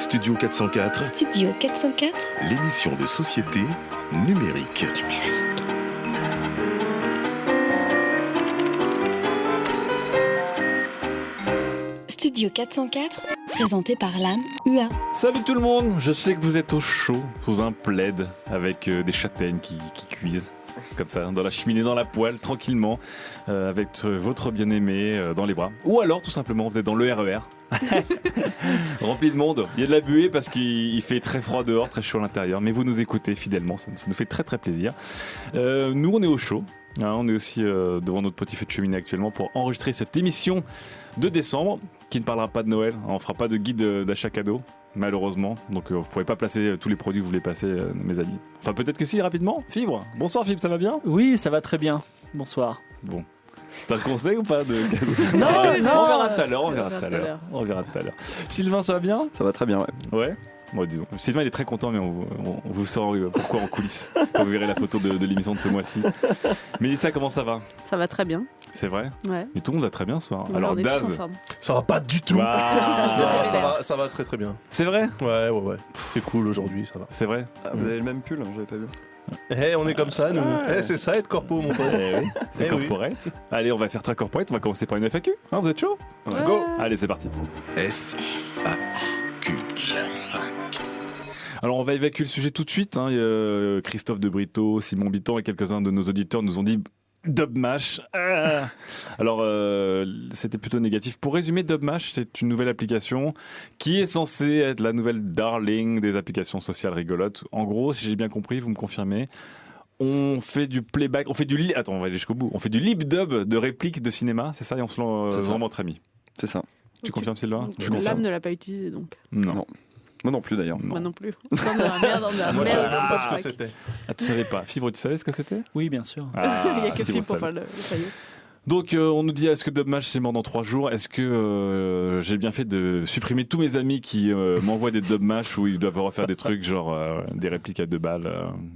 Studio 404, Studio 404, l'émission de société numérique. Studio 404, présenté par l'âme UA. Salut tout le monde, je sais que vous êtes au chaud, sous un plaid, avec des châtaignes qui cuisent, comme ça, dans la cheminée, dans la poêle, tranquillement, avec votre bien-aimé dans les bras. Ou alors, tout simplement, vous êtes dans le RER, rempli de monde. Il y a de la buée parce qu'il fait très froid dehors, très chaud à l'intérieur, mais vous nous écoutez fidèlement, ça nous fait très très plaisir. Nous, on est au chaud. On est aussi devant notre petit feu de cheminée actuellement pour enregistrer cette émission de décembre qui ne parlera pas de Noël. On ne fera pas de guide d'achat cadeau, malheureusement. Donc vous ne pourrez pas placer tous les produits que vous voulez passer, mes amis. Enfin, peut-être que si, rapidement. Fibre. Bonsoir, Fibre, ça va bien ? Oui, ça va très bien. Bonsoir. Bon. T'as le conseil ou pas de cadeau ? Non. On verra tout à l'heure. On verra tout à l'heure. Sylvain, ça va bien ? Ça va très bien, ouais. Ouais. Bon, disons. Sylvain, il est très content, mais on vous saura pourquoi en coulisses quand vous verrez la photo de l'émission de ce mois-ci. Mélissa, comment ça va ? Ça va très bien. C'est vrai ? Ouais. Mais tout le monde va très bien ce soir. Ouais, Alors, on est Daz, tous en forme. Ça va pas du tout. Ça Ça va très très bien. c'est vrai ? Ouais. C'est cool aujourd'hui, ça va. C'est vrai ? Ah, vous avez le même pull, j'avais pas vu. On est comme ça, nous. C'est ça être corpo, mon pote. Oui, c'est corporate. Allez, on va faire très corporate. On va commencer par une FAQ. Vous êtes chaud ? Ouais. Go ! Allez, c'est parti. FAQ. Alors, on va évacuer le sujet tout de suite. Christophe de Brito, Simon Biton et quelques-uns de nos auditeurs nous ont dit Dubmash. Alors, c'était plutôt négatif. Pour résumer, Dubmash, c'est une nouvelle application qui est censée être la nouvelle darling des applications sociales rigolotes. En gros, si j'ai bien compris, vous me confirmez, on fait du playback, attends, on va aller jusqu'au bout. On fait du lip dub de répliques de cinéma, c'est ça, et on se lance vraiment entre amis. C'est ça. Tu confirmes, Sylvain ? L'âme ne l'a pas utilisé donc. Non. Moi non plus d'ailleurs. Moi non plus. On est dans la merde, on est dans la Moi, je savais merde. même pas ce que c'était. Ah, tu savais pas. Fibre, tu savais ce que c'était ? Oui, bien sûr. Il n'y a que Fibre Philippe pour savait. faire le faillot. Donc on nous dit, est-ce que Dubmash c'est mort dans 3 jours ? Est-ce que j'ai bien fait de supprimer tous mes amis qui m'envoient des Dubmash où ils doivent refaire des trucs genre des répliques à 2 balles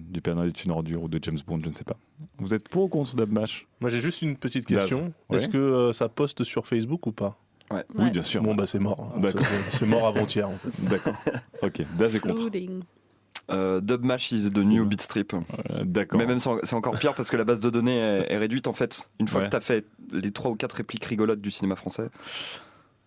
du Père Noël est une ordure ou de James Bond, je ne sais pas. Vous êtes pour ou contre Dubmash ? Moi, j'ai juste une petite question. Ouais. Est-ce que ça poste sur Facebook ou pas ? Oui, bien sûr. Bon, bah, c'est mort. D'accord. C'est mort avant-hier, en fait. D'accord. Ok, Daz est contre. Flooding. Dubmash is the C'est new bon. Bitstrip. D'accord. Mais même c'est encore pire parce que la base de données est réduite en fait. Une fois Ouais. que t'as fait les 3 ou 4 répliques rigolotes du cinéma français,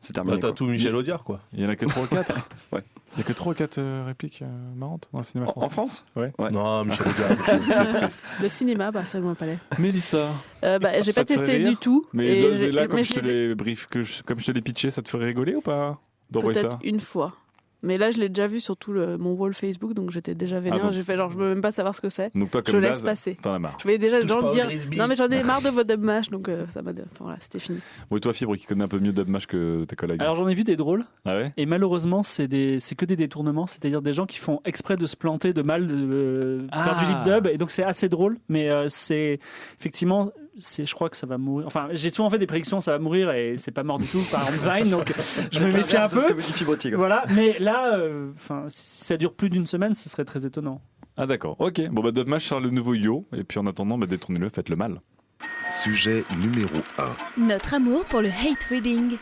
c'est terminé. Bah, t'as quoi. tout Michel Audiard, quoi. Il y en a que 3 ou 4 Ouais. Il y a que 3 ou 4 répliques marrantes dans le cinéma français. En France ? Ouais. Ouais. Non, Michel Audiard, c'est triste. Le cinéma, bah, ça ne m'a pas l'air. Mélissa. J'ai Ça pas te fait testé rire du tout. Mais Et là, comme mais je te l'ai l'ai brief, comme je te l'ai pitché, ça te ferait rigoler ou pas d'envoyer ça ? peut-être une fois. Mais là, je l'ai déjà vu sur tout mon wall Facebook, donc j'étais déjà vénère. donc- J'ai fait genre, je veux même pas savoir ce que c'est. Donc toi, Je comme laisse Daz, passer. t'en as marre. Je voyais déjà les Touche gens pas au dire Grisby. non mais j'en ai marre de votre Dubmash, donc ça m'a. Enfin voilà, c'était fini. Bon, et toi, Fibre, qui connaît un peu mieux Dubmash que tes collègues. Alors j'en ai vu des drôles, Ah ouais ? et malheureusement c'est que des détournements, c'est-à-dire des gens qui font exprès de se planter de mal, de faire du lip dub, et donc c'est assez drôle, mais c'est effectivement, je crois que ça va mourir. Enfin, j'ai souvent fait des prédictions, ça va mourir, et c'est pas mort du tout, par exemple Vine, donc je me méfie un C'est ce que peu. vous dit Fibre Tigre. Voilà, mais là, si ça dure plus d'une semaine, ce serait très étonnant. Ah d'accord, ok. Bon bah Dubmash sort le nouveau yo, et puis en attendant, détournez-le, faites le mal. Sujet numéro 1. Notre amour pour le hate reading.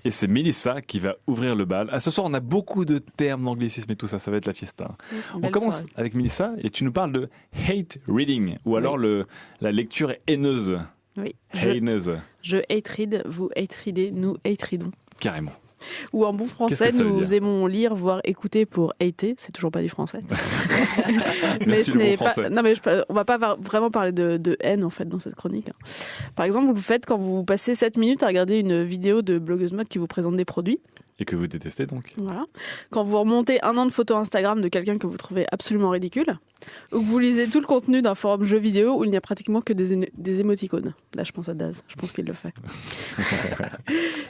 Et c'est Mélissa qui va ouvrir le bal. Ah, ce soir, on a beaucoup de termes d'anglicisme et tout ça, ça va être la fiesta. On Belle commence soirée. avec Mélissa, et tu nous parles de hate reading, ou alors la lecture haineuse. Oui. Haineuse, Je hate read, vous hate readez, nous hate readons. carrément. Ou en bon français, Qu'est-ce que ça veut nous dire aimons lire, voire écouter pour hater. C'est toujours pas du français. Merci le bon pas. français. Non, mais on va pas vraiment parler de haine en fait dans cette chronique. Par exemple, vous le faites quand vous passez 7 minutes à regarder une vidéo de blogueuse mode qui vous présente des produits. Et que vous détestez donc. Voilà. Quand vous remontez 1 an de photos Instagram de quelqu'un que vous trouvez absolument ridicule, ou que vous lisez tout le contenu d'un forum jeux vidéo où il n'y a pratiquement que des émoticônes. Là, je pense à Daz. Je pense qu'il le fait.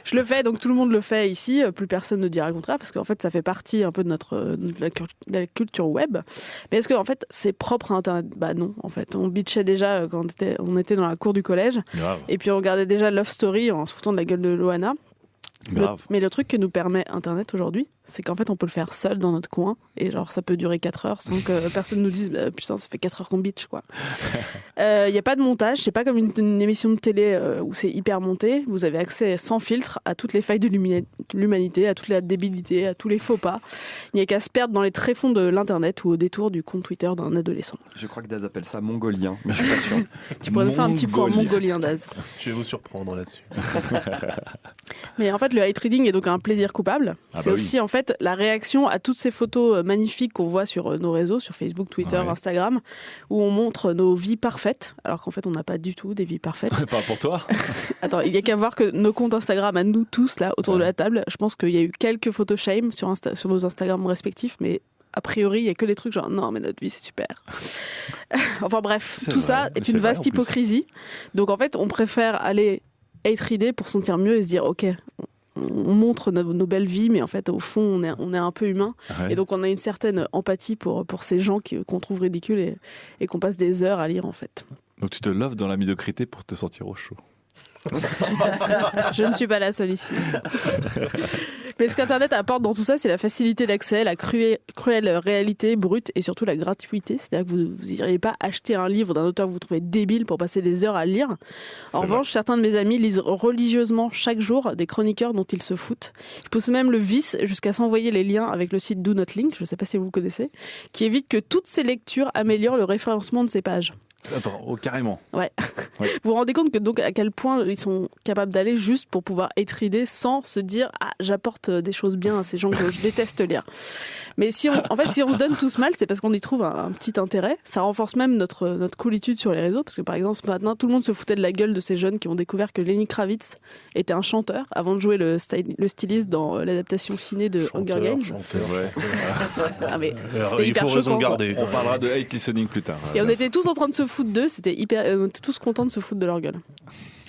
Je le fais, donc tout le monde le fait ici. Plus personne ne dira le contraire parce qu'en fait, ça fait partie un peu de de la culture web. Mais est-ce que en fait, c'est propre à Internet ? Bah non, en fait. On bitchait déjà quand on était dans la cour du collège. Grave, Et puis on regardait déjà Love Story en se foutant de la gueule de Loana. grave. Mais le truc que nous permet Internet aujourd'hui, c'est qu'en fait, on peut le faire seul dans notre coin. Et genre, ça peut durer 4 heures sans que personne nous dise putain, ça fait 4 heures qu'on bitch, quoi. Il n'y a pas de montage. C'est pas comme une émission de télé où c'est hyper monté. Vous avez accès sans filtre à toutes les failles de l'humanité, à toute la débilité, à tous les faux pas. Il n'y a qu'à se perdre dans les tréfonds de l'internet ou au détour du compte Twitter d'un adolescent. Je crois que Daz appelle ça mongolien, mais je suis pas sûr. Tu pourrais nous faire un petit point mongolien, Daz. Je vais vous surprendre là-dessus. Mais en fait, le hate reading est donc un plaisir coupable. C'est aussi en fait la réaction à toutes ces photos magnifiques qu'on voit sur nos réseaux, sur Facebook, Twitter, Instagram, où on montre nos vies parfaites, alors qu'en fait, on n'a pas du tout des vies parfaites. C'est pas pour toi. Attends, il y a qu'à voir que nos comptes Instagram, à nous tous, là, autour de la table, je pense qu'il y a eu quelques photos shame sur nos Instagram respectifs, mais a priori, il n'y a que des trucs genre non, mais notre vie, c'est super. Enfin bref, tout ça est une vaste hypocrisie. Donc en fait, on préfère aller hate reader pour se sentir mieux et se dire ok, on montre nos belles vies, mais en fait, au fond, on est un peu humain. Et donc, on a une certaine empathie pour ces gens qu'on trouve ridicules et qu'on passe des heures à lire, en fait. Donc, tu te loves dans la médiocrité pour te sentir au chaud. Je ne suis pas la seule ici. Mais ce qu'Internet apporte dans tout ça, c'est la facilité d'accès, la cruelle réalité brute et surtout la gratuité. C'est-à-dire que vous n'iriez pas acheter un livre d'un auteur que vous trouvez débile pour passer des heures à le lire. En revanche, certains de mes amis lisent religieusement chaque jour des chroniqueurs dont ils se foutent. Ils poussent même le vice jusqu'à s'envoyer les liens avec le site Do Not Link, je ne sais pas si vous connaissez, qui évite que toutes ces lectures améliorent le référencement de ces pages. Attends, carrément. Ouais. Vous vous rendez compte que donc à quel point ils sont capables d'aller juste pour pouvoir hate reader sans se dire j'apporte des choses bien à ces gens que je déteste lire. Mais si on se donne tous mal, c'est parce qu'on y trouve un petit intérêt. Ça renforce même notre coolitude sur les réseaux, parce que par exemple ce matin, tout le monde se foutait de la gueule de ces jeunes qui ont découvert que Lenny Kravitz était un chanteur avant de jouer le styliste dans l'adaptation ciné de Hunger Games. Ah, mais c'était il hyper faut raison choquant, garder. On parlera de hate listening plus tard. Et on était tous en train de se foutre d'eux, on était tous contents de se foutre de leur gueule.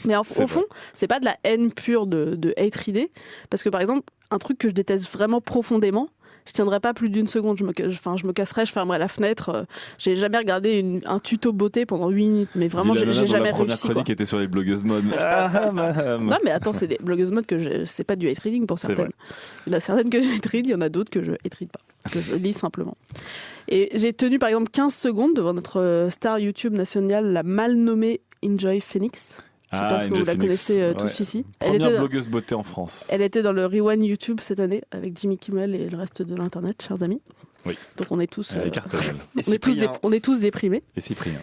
Mais au fond, c'est pas de la haine pure de hate reader, parce que par exemple, un truc que je déteste vraiment profondément, je tiendrais pas plus d'une seconde, je me casserais, je fermerais la fenêtre. J'ai jamais regardé un tuto beauté pendant 8 minutes, mais vraiment j'ai jamais réussi. La première chronique était sur les blogueuses mode. Non mais attends, c'est des blogueuses mode c'est pas du hate reading pour certaines. Il y en a certaines que je hate read, il y en a d'autres que je hate read pas, que je lis simplement. Et j'ai tenu par exemple 15 secondes devant notre star YouTube nationale, la mal nommée Enjoy Phoenix. Je pense que vous la connaissez tous ici. Première blogueuse beauté en France. Elle était dans le Rewind YouTube cette année avec Jimmy Kimmel et le reste de l'internet, chers amis. Oui. Donc on est tous, on est tous déprimés. Et Cyprien.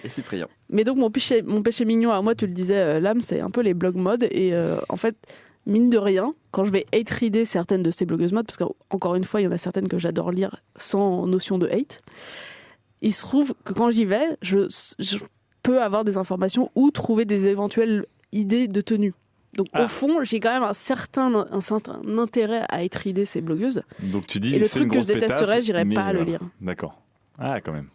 Mais donc mon péché mignon à moi, tu le disais, Lame, c'est un peu les blogs mode. Et en fait, mine de rien, quand je vais hate reader certaines de ces blogueuses mode, parce qu'encore une fois, il y en a certaines que j'adore lire sans notion de hate, il se trouve que quand j'y vais, je peux avoir des informations ou trouver des éventuelles idées de tenue. Donc au fond, j'ai quand même un certain intérêt à hate reader ces blogueuses. Donc tu dis, et le truc que je détesterais, j'irais pas le lire. D'accord. Ah, quand même.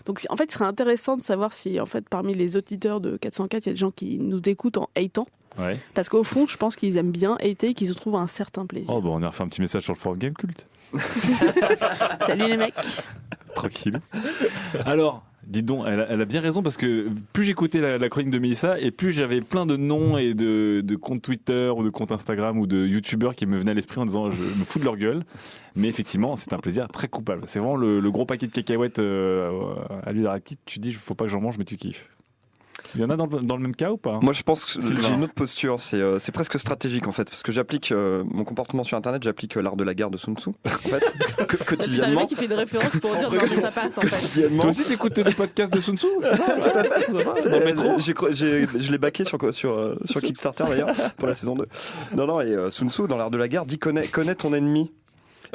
Donc en fait, il serait intéressant de savoir si en fait parmi les auditeurs de 404, il y a des gens qui nous écoutent en hatant. Ouais. Parce qu'au fond, je pense qu'ils aiment bien hater et qu'ils se trouvent un certain plaisir. Oh, on a refait un petit message sur le forum Game Cult. Salut les mecs. Tranquille. Alors, dis donc, elle a bien raison parce que plus j'écoutais la chronique de Mélissa et plus j'avais plein de noms et de comptes Twitter ou de comptes Instagram ou de youtubeurs qui me venaient à l'esprit en disant je me fous de leur gueule. Mais effectivement, c'est un plaisir très coupable. C'est vraiment le gros paquet de cacahuètes à l'huile d'arachide. Tu dis, il ne faut pas que j'en mange, mais tu kiffes. Il y en a dans le même cas ou pas? Moi je pense que j'ai une autre posture, c'est presque stratégique en fait, parce que j'applique mon comportement sur internet, j'applique l'art de la guerre de Sun Tzu en fait, quotidiennement. Le mec qui fait une référence pour dire non mais ça passe en fait. Toi aussi t'écoutes des podcasts de Sun Tzu, c'est ça? Tout à fait. Dans le métro. Je l'ai backé sur Kickstarter d'ailleurs pour la saison 2. Non, et Sun Tzu dans l'art de la guerre dit connais ton ennemi.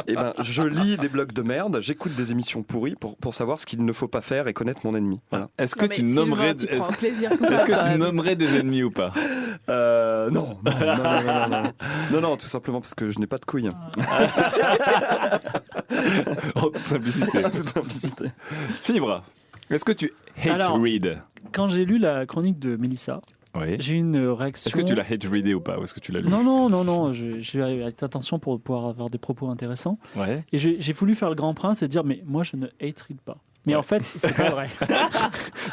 Et ben, je lis des blogs de merde, j'écoute des émissions pourries pour savoir ce qu'il ne faut pas faire et connaître mon ennemi. Voilà. Est-ce que tu nommerais des ennemis ou pas? Non, tout simplement parce que je n'ai pas de couilles. En toute simplicité. Fibre, est-ce que tu hate-read? Quand j'ai lu la chronique de Mélissa, j'ai eu une réaction. Est-ce que tu l'as hate-readé ou pas? Ou est-ce que tu l'as lu? Non. J'ai eu attention pour pouvoir avoir des propos intéressants. Ouais. Et j'ai voulu faire le grand prince et dire mais moi je ne hate-read pas. Mais en fait, c'est pas vrai.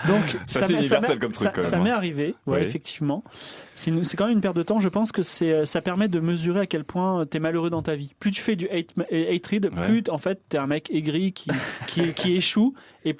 Donc, C'est assez universel comme truc, quand même, ça hein. m'est arrivé, ouais, Oui. effectivement. C'est quand même une perte de temps. Je pense que ça permet de mesurer à quel point t'es malheureux dans ta vie. Plus tu fais du hate read, plus en fait t'es un mec aigri qui échoue, et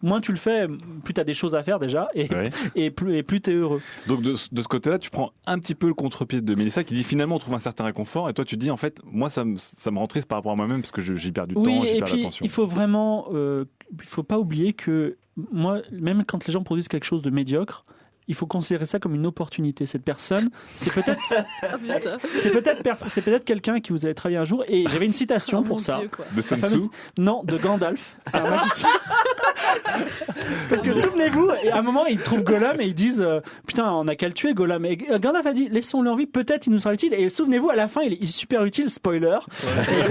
moins tu le fais, plus t'as des choses à faire déjà, Ouais. et plus t'es heureux. Donc de ce côté-là, tu prends un petit peu le contre-pied de Mélissa qui dit finalement on trouve un certain réconfort, et toi tu dis en fait moi ça me rend triste par rapport à moi-même parce que j'y perds du temps, Oui, j'y et perds puis l'attention. il faut vraiment, il faut pas oublier que moi, même quand les gens produisent quelque chose de médiocre, il faut considérer ça comme une opportunité. Cette personne, c'est peut-être quelqu'un qui vous allez travailler un jour. Et j'avais une citation pour ça. De Sun La Tzu. fameuse- Non, de Gandalf. C'est un magicien. Parce que souvenez-vous, et à un moment, ils trouvent Gollum et ils disent putain, on a qu'à le tuer, Gollum. Et Gandalf a dit laissons-le en vie, peut-être il nous sera utile. Et souvenez-vous, à la fin, il est super utile, spoiler.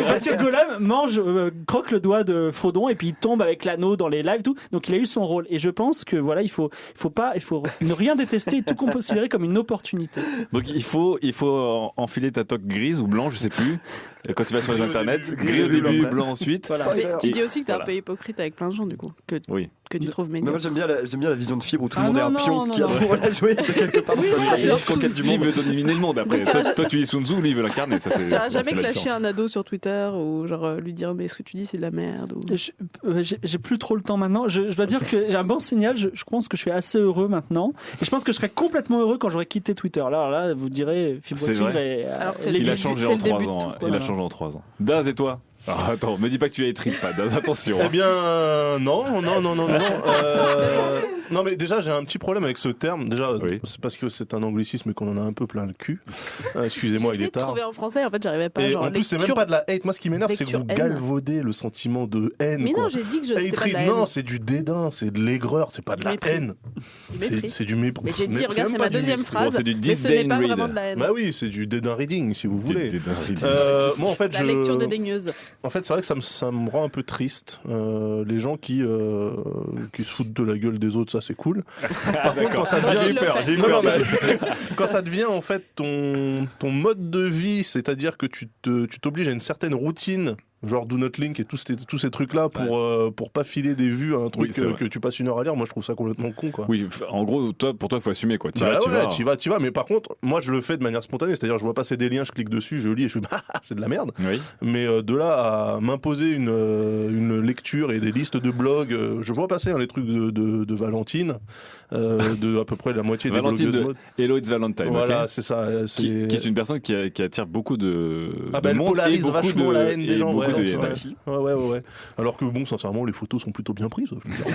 Parce que Gollum croque le doigt de Frodon et puis il tombe avec l'anneau dans les lives, tout. Donc il a eu son rôle. Et je pense que voilà, il faut ne rien détester et tout considérer comme une opportunité. Donc il faut enfiler ta toque grise ou blanche, je sais plus, quand tu vas sur les internets, gris au début, blanc ensuite. Voilà. Mais tu Et- dis aussi que t'es un voilà. peu hypocrite avec plein de gens, du coup, que Oui. tu trouves Mais moi médiocre. j'aime bien la vision de Fibre où tout le Ah monde est non, un non, pion non, qui à ce non. moment-là joué quelque part dans sa stratégie de conquête du Qui monde. veut dominer le monde après. Toi tu dis Sun Tzu, lui il veut l'incarner. Ça, c'est, T'as c'est jamais la clasher différence. un ado sur Twitter ou genre lui dire mais ce que tu dis c'est de la merde ou... J'ai plus trop le temps maintenant. Je dois dire que j'ai un bon signal. Je pense que je suis assez heureux maintenant. Et je pense que je serai complètement heureux quand j'aurai quitté Twitter. Là, vous direz C'est Fibre-Tigre vrai. et Alors que c'est les Il a début- changé c'est en le début 3 de ans. tout, quoi. Il a changé en 3 ans. Daz et toi? Alors, attends, me dis pas que tu es triste, pas Daz, attention. Eh bien, non. Non, mais déjà, j'ai un petit problème avec ce terme. Déjà, Oui. c'est parce que c'est un anglicisme et qu'on en a un peu plein le cul. Excusez-moi, il J'ai essayé est de tard. trouver en français, en fait j'arrivais pas. Et Genre, en plus, c'est même lecture- pas de la hate. Moi, ce qui m'énerve, c'est que vous lecture haine. galvaudez le sentiment de haine. Mais quoi. non, j'ai dit que je c'était pas Hatred, de la non, haine. c'est du dédain, c'est de l'aigreur, c'est pas de la Mépris. haine. Mépris. C'est du mépris. Mais j'ai dit, Mais regarde, c'est même ma pas du deuxième mépris. phrase. Bon, c'est du mais ce n'est disdain pas read. vraiment de la haine. Bah oui, c'est du dédain reading, si vous voulez. Ridicule. Moi, en fait, La lecture dédaigneuse. En fait, c'est vrai que ça me rend un peu triste. Les gens qui se foutent de la gueule des autres, ça c'est cool. Par contre, quand ça Moi, devient, je le fais. j'ai eu Non, peur. non, mais quand ça devient en fait ton mode de vie, c'est-à-dire que tu t'obliges à une certaine routine, genre Do Not Link et tous ces trucs-là pour pas filer des vues à un truc Oui, c'est vrai. que tu passes une heure à lire, moi je trouve ça complètement con, quoi. Oui, en gros, pour toi, il faut assumer quoi. Bah ouais, t'y vas. Mais par contre, moi je le fais de manière spontanée, c'est-à-dire je vois passer des liens, je clique dessus, je lis et je fais c'est de la merde. Oui. Mais de là à m'imposer une lecture et des listes de blogs, je vois passer les trucs de Valentine, de à peu près la moitié des Valentine blogueuses de mode. Hello It's Valentine. Voilà, ok. c'est ça. Qui est une personne qui attire beaucoup de Ah de bah elle monde et polarise beaucoup vachement de la haine des et gens, beaucoup ouais, de haine. antipathie. Ouais. Alors que bon, sincèrement, les photos sont plutôt bien prises. Je veux dire.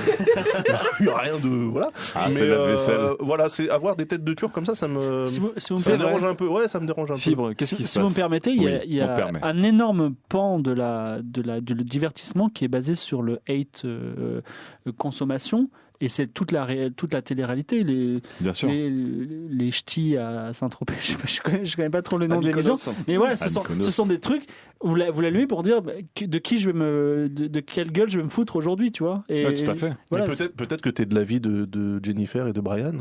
Il n'y a rien de voilà. Ah, c'est la vaisselle. Voilà, c'est avoir des têtes de turc comme ça me Si vous me ça me permettez- dérange un peu. Ouais, ça me dérange un peu. Fibre, qu'est-ce qui se si passe? vous me permettez, il y a, Oui, il y a on permet. un énorme pan de le divertissement qui est basé sur le hate consommation. Et c'est toute la télé-réalité, Bien sûr. les ch'tis à Saint-Tropez, je connais pas trop le nom À des maisons. Mykonos. Mais voilà, À Mykonos. ce sont des trucs, vous l'allumez pour dire de qui je vais de quelle gueule je vais me foutre aujourd'hui, tu vois. Et Ouais, tout à fait. voilà, Mais peut-être que tu es de l'avis de Jennifer et de Brian.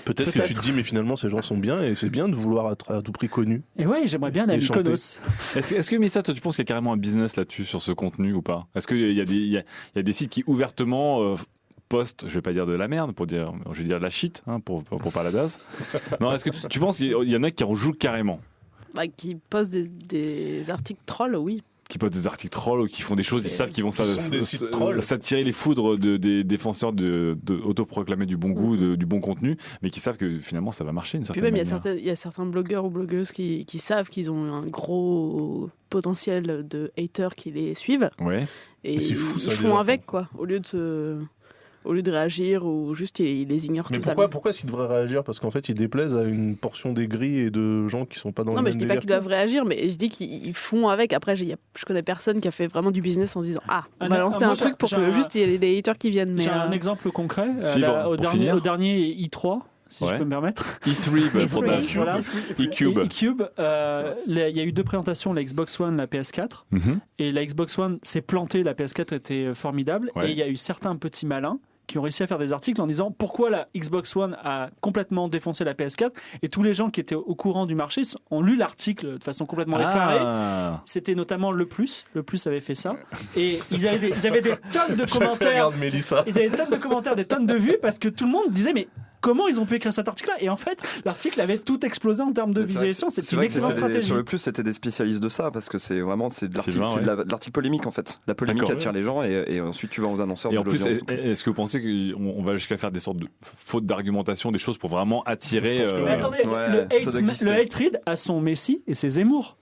Peut-être que tu te dis, mais finalement, ces gens sont bien et c'est bien de vouloir être à tout prix connu. et ouais, j'aimerais bien la Et chanter. Mykonos. Est-ce que Mélissa, toi, tu penses qu'il y a carrément un business là-dessus, sur ce contenu ou pas? Est-ce qu'il y a des sites qui ouvertement postent, je vais pas dire de la merde, je vais dire de la shit, hein, pour parler d'Az. Non, est-ce que tu penses qu'il y en a qui en jouent carrément? Bah, qui postent des articles trolls, oui. Qui postent des articles trolls ou qui font des choses, ils savent qu'ils vont Ce sont des sites trolls. s'attirer les foudres des défenseurs de autoproclamer du bon goût, du bon contenu, mais qui savent que finalement ça va marcher d'une Puis certaine même, manière. il y a certains blogueurs ou blogueuses qui savent qu'ils ont un gros potentiel de haters qui les suivent. Ouais. Et Mais c'est fou, ils ça, font déjà, avec, quoi. Au lieu de réagir ou juste ils les ignorent Mais totalement. pourquoi s'ils devraient réagir? Parce qu'en fait, ils déplaisent à une portion des grilles et de gens qui sont pas dans Non, le mais même je dis pas délire. qu'ils doivent réagir, mais je dis qu'ils font avec. Après, je connais personne qui a fait vraiment du business en se disant on va lancer moi, un truc pour j'ai que un- juste il y ait des haters qui viennent. Mais J'ai un exemple concret Fibre, au pour finir. dernier I3, si Ouais. je peux me permettre. E3 pour E3. Daz. Voilà. E-Cube. E-Cube, il y a eu deux présentations, la Xbox One, la PS4. Mhm. Et la Xbox One s'est plantée, la PS4 était formidable. Ouais. Et il y a eu certains petits malins qui ont réussi à faire des articles en disant pourquoi la Xbox One a complètement défoncé la PS4, et tous les gens qui étaient au courant du marché ont lu l'article de façon complètement effarée. C'était notamment Le Plus avait fait ça, et ils avaient des tonnes de commentaires. Regarde Mélissa. Ils avaient des tonnes de commentaires, des tonnes de vues, parce que tout le monde disait mais comment ils ont pu écrire cet article-là? Et en fait, l'article avait tout explosé en termes de visualisation. C'est une excellente stratégie. Sur Le Plus, c'était des spécialistes de ça, parce que c'est de l'article, c'est de l'article polémique en fait. La polémique attire les gens, et ensuite tu vas aux annonceurs. Et en plus, est-ce que vous pensez qu'on va jusqu'à faire des sortes de fautes d'argumentation, des choses pour vraiment attirer Mais attendez, le hate read a son Messi et ses Zemmour.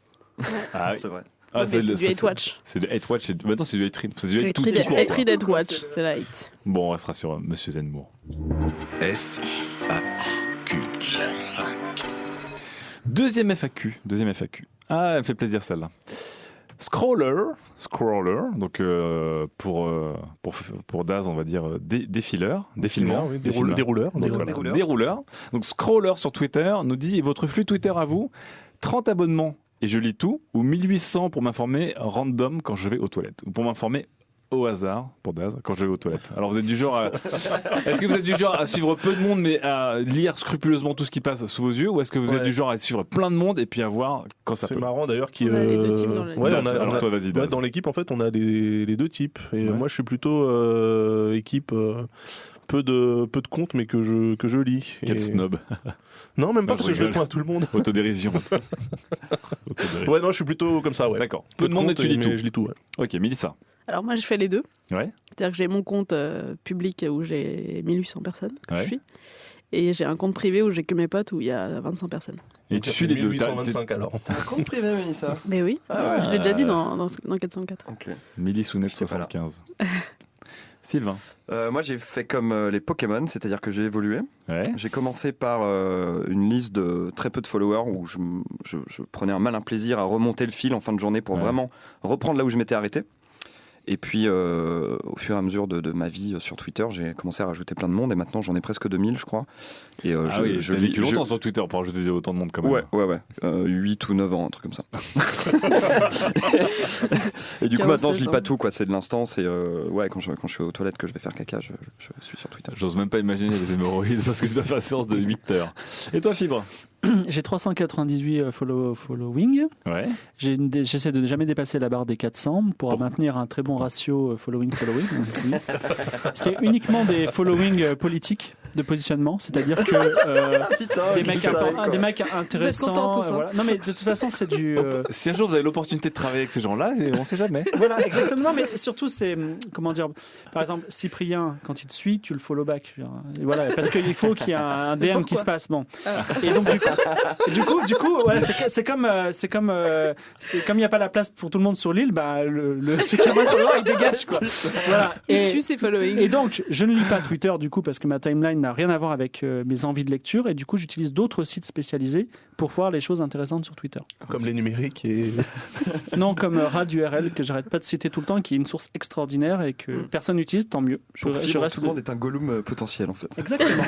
Ah oui. C'est vrai. Mais c'est du hate watch. C'est du hate watch. Maintenant, c'est du hate read. C'est du hate Hate read, hate watch, c'est la hate. Bon, on restera sur Monsieur Zemmour. FAQ. Deuxième FAQ. Ah, elle me fait plaisir celle-là. Scroller, donc pour Daz, on va dire dérouleur. Donc Scroller sur Twitter nous dit votre flux Twitter à vous, 30 abonnements et je lis tout, ou 1800 pour m'informer random quand je vais aux toilettes, ou pour m'informer au hasard, pour Daz, quand je vais aux toilettes. Alors vous êtes du genre à... Est-ce que vous êtes du genre à suivre peu de monde mais à lire scrupuleusement tout ce qui passe sous vos yeux, ou est-ce que vous êtes du genre à suivre plein de monde et puis à voir quand ça peut? C'est marrant d'ailleurs On a les deux types dans l'équipe. Alors toi, vas-y, Daz. Dans l'équipe, en fait, on a les deux types. Et moi, je suis plutôt équipe... peu de comptes, mais que je lis. Quel snob. Non, même pas, parce que je rigole. réponds à tout le monde. Autodérision. Ouais, non, je suis plutôt comme ça, ouais. D'accord. Peu de monde, mais tu lis tout. Je lis tout, ouais. Ok, Mélissa. Alors moi, je fais les deux. Ouais. C'est-à-dire que j'ai mon compte public où j'ai 1800 personnes que je Ouais. suis. Et j'ai un compte privé où j'ai que mes potes où il y a 25 personnes. Et tu suis les deux. 1825 alors. T'as un compte privé, Mélissa? Mais oui, je l'ai déjà dit dans 404. Ok. Mélissounet Je sais pas là. 75. Sylvain. Moi, j'ai fait comme les Pokémon, c'est-à-dire que j'ai évolué. Ouais. J'ai commencé par une liste de très peu de followers où je prenais un malin plaisir à remonter le fil en fin de journée pour vraiment reprendre là où je m'étais arrêté. Et puis, au fur et à mesure de ma vie sur Twitter, j'ai commencé à rajouter plein de monde, et maintenant j'en ai presque 2000, je crois. Et je l'ai vécu longtemps sur Twitter pour ajouter autant de monde quand même. Ouais. 8 ou 9 ans, un truc comme ça. Et du coup, maintenant, je lis pas tout, quoi. C'est de l'instant. C'est quand je suis aux toilettes que je vais faire caca, je suis sur Twitter. J'ose même pas imaginer les hémorroïdes parce que tu dois faire une séance de 8 heures. Et toi, Fibre? J'ai 398 following. Ouais. J'essaie de ne jamais dépasser la barre des 400 pour maintenir un très bon ratio following. C'est uniquement des following politiques de positionnement, c'est-à-dire que des mecs intéressants. Vous êtes contents, tous, hein. Voilà. Non, mais de toute façon, c'est du. Si un jour vous avez l'opportunité de travailler avec ces gens-là, on sait jamais. Voilà, exactement. Non, mais surtout, c'est comment dire. Par exemple, Cyprien, quand il te suit, tu le follow back. Et voilà, parce qu'il faut qu'il y ait un DM qui se passe. Bon. Et donc du coup, ouais, c'est comme il n'y a pas la place pour tout le monde sur l'île, bah celui qui a moins de followers, il dégage quoi. Voilà. Il tue ses following. Et donc, je ne lis pas Twitter du coup parce que ma timeline n'a rien à voir avec mes envies de lecture, et du coup, j'utilise d'autres sites spécialisés pour voir les choses intéressantes sur Twitter. Comme les numériques et... Non, comme RadURL que j'arrête pas de citer tout le temps, qui est une source extraordinaire et que personne n'utilise, tant mieux. Tout le monde est un Gollum potentiel en fait. Exactement.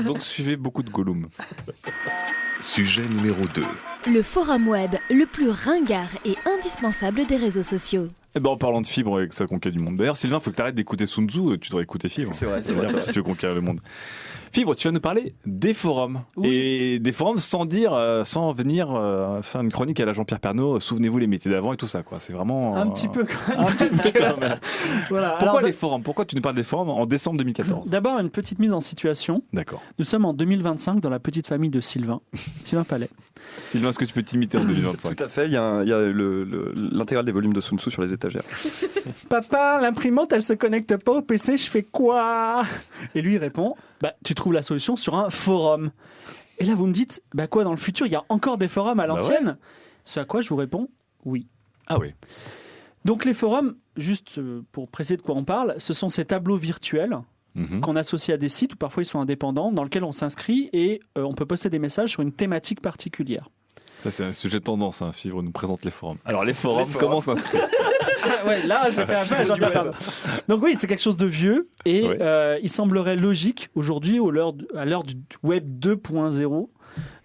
Donc suivez beaucoup de Gollum. Sujet numéro 2. Le forum web le plus ringard et indispensable des réseaux sociaux. Et en parlant de Fibre et que ça conquiert du monde. D'ailleurs, Sylvain, il faut que tu arrêtes d'écouter Sun Tzu, tu devrais écouter Fibre. C'est vrai. Si tu veux conquérir le monde. Fibre, tu vas nous parler des forums. Oui. Et des forums sans venir faire une chronique à la Jean-Pierre Pernaut, souvenez-vous les métiers d'avant et tout ça, quoi. C'est vraiment. Un petit peu quand même. Un petit peu quand même. Voilà. Pourquoi Alors, les forums? Pourquoi tu nous parles des forums en décembre 2014? D'abord, une petite mise en situation. D'accord. Nous sommes en 2025 dans la petite famille de Sylvain Palais. Sylvain, est-ce que tu peux t'imiter en 2025? Tout à fait, il y a l'intégrale des volumes de Sun Tzu sur les étagères. Papa, l'imprimante, elle se connecte pas au PC, je fais quoi? Et lui, il répond, tu trouves la solution sur un forum. Et là, vous me dites, quoi, dans le futur, il y a encore des forums à l'ancienne? Ce à quoi je vous réponds, oui. Ah oui. Donc les forums, juste pour préciser de quoi on parle, ce sont ces tableaux virtuels qu'on associe à des sites, ou parfois ils sont indépendants, dans lesquels on s'inscrit et on peut poster des messages sur une thématique particulière. Ça, c'est un sujet de tendance, hein. Fibre nous présente les forums. Alors, les forums, comment s'inscrire? Ah ouais, là, je vais faire un peu à Jean-Pierre Pernaut. Donc oui, c'est quelque chose de vieux, et il semblerait logique aujourd'hui, à l'heure du web 2.0,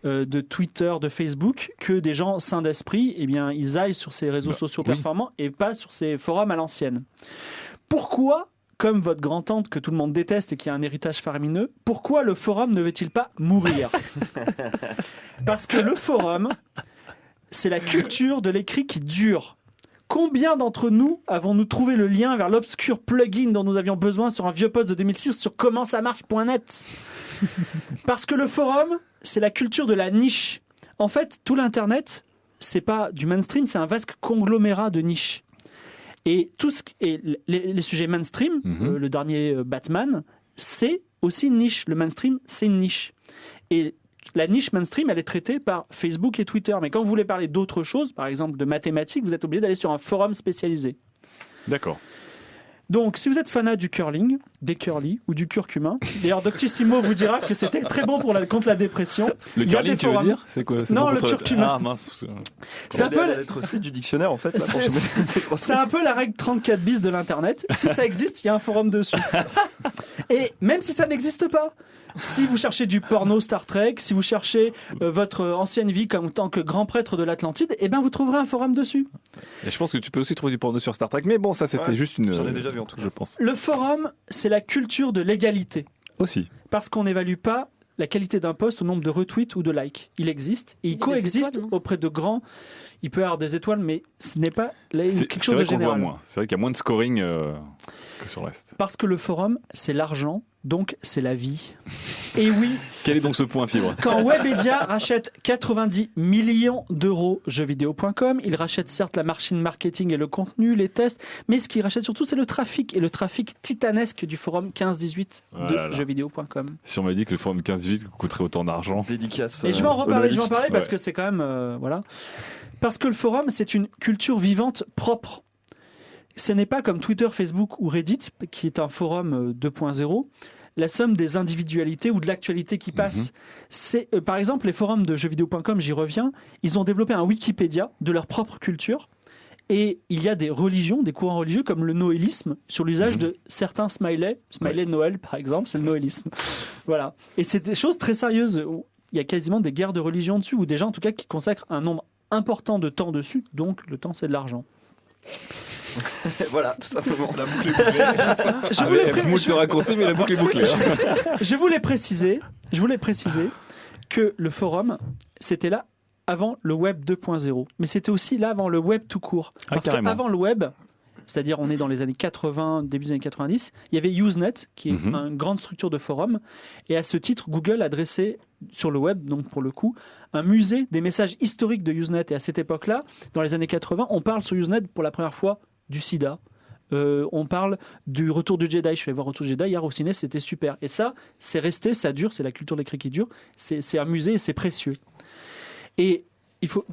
de Twitter, de Facebook, que des gens sains d'esprit, ils aillent sur ces réseaux sociaux performants et pas sur ces forums à l'ancienne. Pourquoi comme votre grand-tante que tout le monde déteste et qui a un héritage faramineux, pourquoi le forum ne veut-il pas mourir ? Parce que le forum, c'est la culture de l'écrit qui dure. Combien d'entre nous avons-nous trouvé le lien vers l'obscur plugin dont nous avions besoin sur un vieux post de 2006 sur commentsamarche.net ? Parce que le forum, c'est la culture de la niche. En fait, tout l'Internet, c'est pas du mainstream, c'est un vaste conglomérat de niches. Et les sujets mainstream, le dernier Batman, c'est aussi une niche. Le mainstream, c'est une niche. Et la niche mainstream, elle est traitée par Facebook et Twitter. Mais quand vous voulez parler d'autre chose, par exemple de mathématiques, vous êtes obligé d'aller sur un forum spécialisé. D'accord. Donc, si vous êtes fanat du curling, des curly ou du curcumin, d'ailleurs, Doctissimo vous dira que c'était très bon contre la dépression. Le curling, tu veux dire ? C'est quoi ? Non, bon le contre curcumin. Ah mince. C'est un peu la lettre C du dictionnaire en fait. Là, c'est un peu la règle 34 bis de l'internet. Si ça existe, il y a un forum dessus. Et même si ça n'existe pas, si vous cherchez du porno Star Trek, si vous cherchez votre ancienne vie comme tant que grand prêtre de l'Atlantide, eh ben vous trouverez un forum dessus. Et je pense que tu peux aussi trouver du porno sur Star Trek, mais bon, ça c'était juste une. J'en ai déjà vu en tout cas, je pense. Le forum, c'est la culture de l'égalité. Aussi. Parce qu'on n'évalue pas la qualité d'un post au nombre de retweets ou de likes. Il existe et il coexiste auprès de grands. Il peut y avoir des étoiles, mais ce n'est pas quelque chose de général. C'est vrai qu'on voit moins. C'est vrai qu'il y a moins de scoring que sur le reste. Parce que le forum, c'est l'argent, donc c'est la vie. Et oui. Quel est donc ce point fibre ? Quand Webedia rachète 90 millions d'euros jeuxvideo.com, il rachète certes la machine marketing et le contenu, les tests, mais ce qu'il rachète surtout, c'est le trafic, et le trafic titanesque du forum 15-18 de jeuxvideo.com. Si on m'a dit que le forum 15-18 coûterait autant d'argent. Dédicace. Et je vais en reparler, parce que c'est quand même. Voilà. Parce que le forum, c'est une culture vivante propre. Ce n'est pas comme Twitter, Facebook ou Reddit, qui est un forum 2.0, la somme des individualités ou de l'actualité qui passe. C'est, par exemple, les forums de jeuxvideo.com, j'y reviens, ils ont développé un Wikipédia de leur propre culture. Et il y a des religions, des courants religieux comme le noélisme, sur l'usage de certains smileys. Smiley de Noël, par exemple, c'est le noélisme. Voilà. Et c'est des choses très sérieuses. Où il y a quasiment des guerres de religion dessus, ou des gens, en tout cas, qui consacrent un nombre important de temps dessus. Donc, le temps, c'est de l'argent. Voilà, tout simplement. La boucle est bouclée. Je voulais préciser que le forum, c'était là avant le web 2.0. Mais c'était aussi là avant le web tout court. Parce qu'avant le web, c'est-à-dire on est dans les années 80, début des années 90, il y avait Usenet, qui est une grande structure de forum. Et à ce titre, Google a dressé sur le web, donc pour le coup, un musée des messages historiques de Usenet. Et à cette époque-là, dans les années 80, on parle sur Usenet pour la première fois du sida. On parle du Retour du Jedi. Je suis allé voir Retour du Jedi hier au ciné, c'était super. Et ça, c'est resté, ça dure, c'est la culture de l'écrit qui dure. C'est un musée et c'est précieux. Et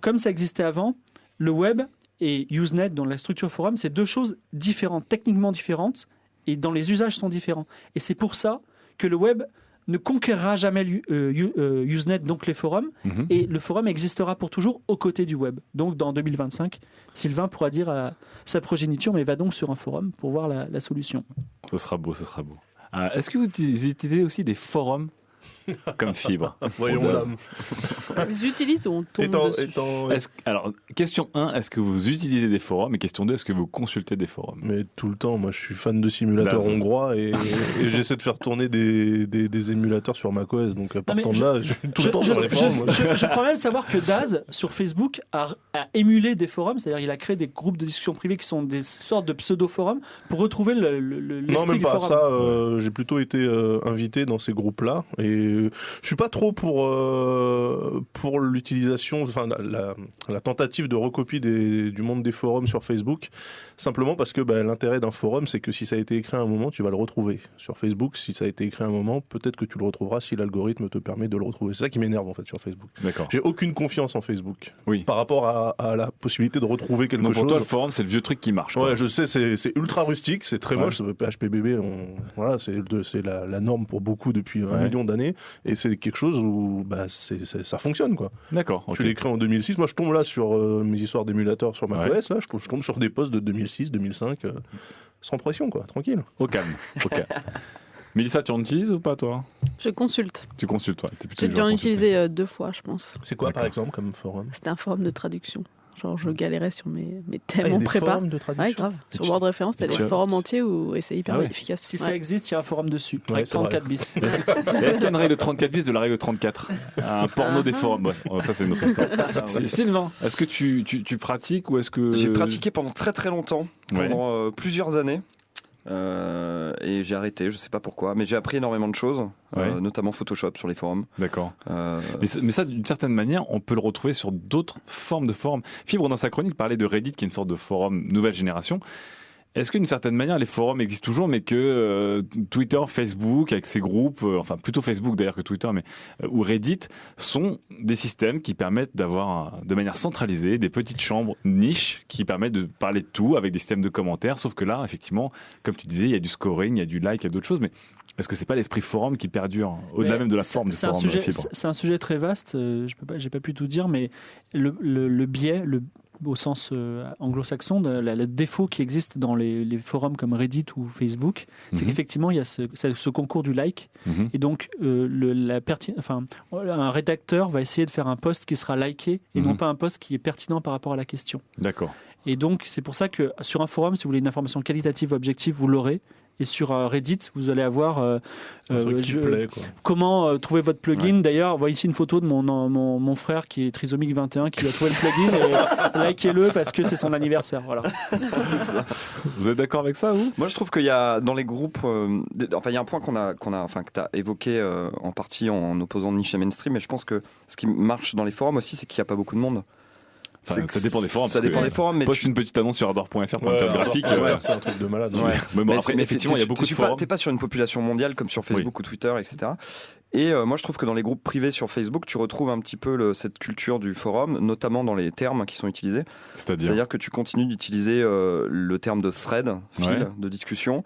comme ça existait avant, le web et Usenet, dans la structure forum, c'est deux choses différentes, techniquement différentes, et dans les usages sont différents. Et c'est pour ça que le web ne conquérera jamais Usenet, donc les forums, et le forum existera pour toujours aux côtés du web. Donc dans 2025, Sylvain pourra dire à sa progéniture, mais va donc sur un forum pour voir la solution. Ce sera beau, ce sera beau. Est-ce que vous utilisez aussi des forums comme fibre? Voyons l'âme. Ils utilisent ou on tombe dessus? Alors, question 1, est-ce que vous utilisez des forums? Et question 2, est-ce que vous consultez des forums? Mais tout le temps, moi je suis fan de simulateurs hongrois et j'essaie de faire tourner des émulateurs sur macOS. Donc partant de là, je suis tout le temps sur les forums. Je crois même savoir que Daz, sur Facebook, a émulé des forums, c'est-à-dire il a créé des groupes de discussion privés qui sont des sortes de pseudo-forums pour retrouver l'esprit non, même du pas forum. ça, j'ai plutôt été invité dans ces groupes-là et je suis pas trop pour l'utilisation, enfin la tentative de recopie du monde des forums sur Facebook, simplement parce que l'intérêt d'un forum, c'est que si ça a été écrit à un moment, tu vas le retrouver. Sur Facebook, si ça a été écrit à un moment, peut-être que tu le retrouveras si l'algorithme te permet de le retrouver. C'est ça qui m'énerve en fait sur Facebook. D'accord. J'ai aucune confiance en Facebook oui. par rapport à la possibilité de retrouver quelque chose. Pour toi, le forum, c'est le vieux truc qui marche. Ouais, je sais, c'est ultra rustique, c'est très moche. PHPBB, voilà, c'est la norme pour beaucoup depuis 1 million d'années, et c'est quelque chose où ça fonctionne quoi. D'accord. Tu l'écris en 2006. Moi, je tombe là sur mes histoires d'émulateurs sur macOS. Là, je tombe sur des posts de 2006, 2005, sans pression quoi, tranquille. Au calme. Mélissa, tu en utilises ou pas toi? Je consulte. Tu consultes, toi. J'ai dû en utiliser 2 fois, je pense. C'est quoi par exemple comme forum? C'était un forum de traduction. Genre, je galérais sur mes Ah, il y thèmes a en des prépa. forums de traduction. Ouais, grave. Sur Word Référence, t'as des forums entiers et c'est hyper Ah ouais. efficace. Si Ouais. ça existe, il y a un forum dessus, Ouais, avec c'est vrai. 34 bis. Est-ce qu'il y a une règle 34 bis de la règle 34? Un porno des forums. Ouais. Oh, ça, c'est une autre histoire. Sylvain, est-ce que tu pratiques ou est-ce que. J'ai pratiqué pendant très très longtemps, Ouais. pendant plusieurs années. Et j'ai arrêté, je sais pas pourquoi, mais j'ai appris énormément de choses, Ouais. notamment Photoshop sur les forums. D'accord. Euh, Mais ça, d'une certaine manière, on peut le retrouver sur d'autres formes de forums. Fibre, dans sa chronique, parlait de Reddit, qui est une sorte de forum nouvelle génération. Est-ce qu'une certaine manière, les forums existent toujours, mais que Twitter, Facebook, avec ses groupes, enfin plutôt Facebook d'ailleurs que Twitter, mais ou Reddit, sont des systèmes qui permettent d'avoir, de manière centralisée, des petites chambres niches qui permettent de parler de tout avec des systèmes de commentaires. Sauf que là, effectivement, comme tu disais, il y a du scoring, il y a du like, il y a d'autres choses, mais est-ce que c'est pas l'esprit forum qui perdure au-delà Mais même de la forme du C'est un forum sujet, Fibre? c'est un sujet très vaste. J'ai pas pu tout dire, mais le biais, au sens anglo-saxon, le défaut qui existe dans les forums comme Reddit ou Facebook, c'est Mhm. qu'effectivement il y a ce concours du like, Mhm. et donc un rédacteur va essayer de faire un post qui sera liké et Mhm. non pas un post qui est pertinent par rapport à la question. D'accord. Et donc c'est pour ça que sur un forum, si vous voulez une information qualitative, objective, vous l'aurez. Et sur Reddit, vous allez avoir Un truc qui plaît, quoi. comment trouver votre plugin. D'ailleurs, voyez ici une photo de mon frère qui est trisomique 21 qui a trouvé le plugin et likez-le parce que c'est son anniversaire. Voilà. Vous êtes d'accord avec ça, vous? Moi, je trouve qu'il y a dans les groupes, enfin, il y a un point que tu as évoqué en partie en opposant niche et mainstream, mais je pense que ce qui marche dans les forums aussi, c'est qu'il n'y a pas beaucoup de monde. Enfin, ça dépend des forums. Ça parce dépend que des forums, mais poste une petite annonce sur ardor.fr pour Ouais, une table graphique. c'est un truc de malade. Ouais. Mais bon, mais après, effectivement, il y a beaucoup de forums. T'es pas sur une population mondiale comme sur Facebook ou Twitter, etc. Et moi, je trouve que dans les groupes privés sur Facebook, tu retrouves un petit peu cette culture du forum, notamment dans les termes qui sont utilisés. C'est-à-dire que tu continues d'utiliser le terme de thread, fil de discussion.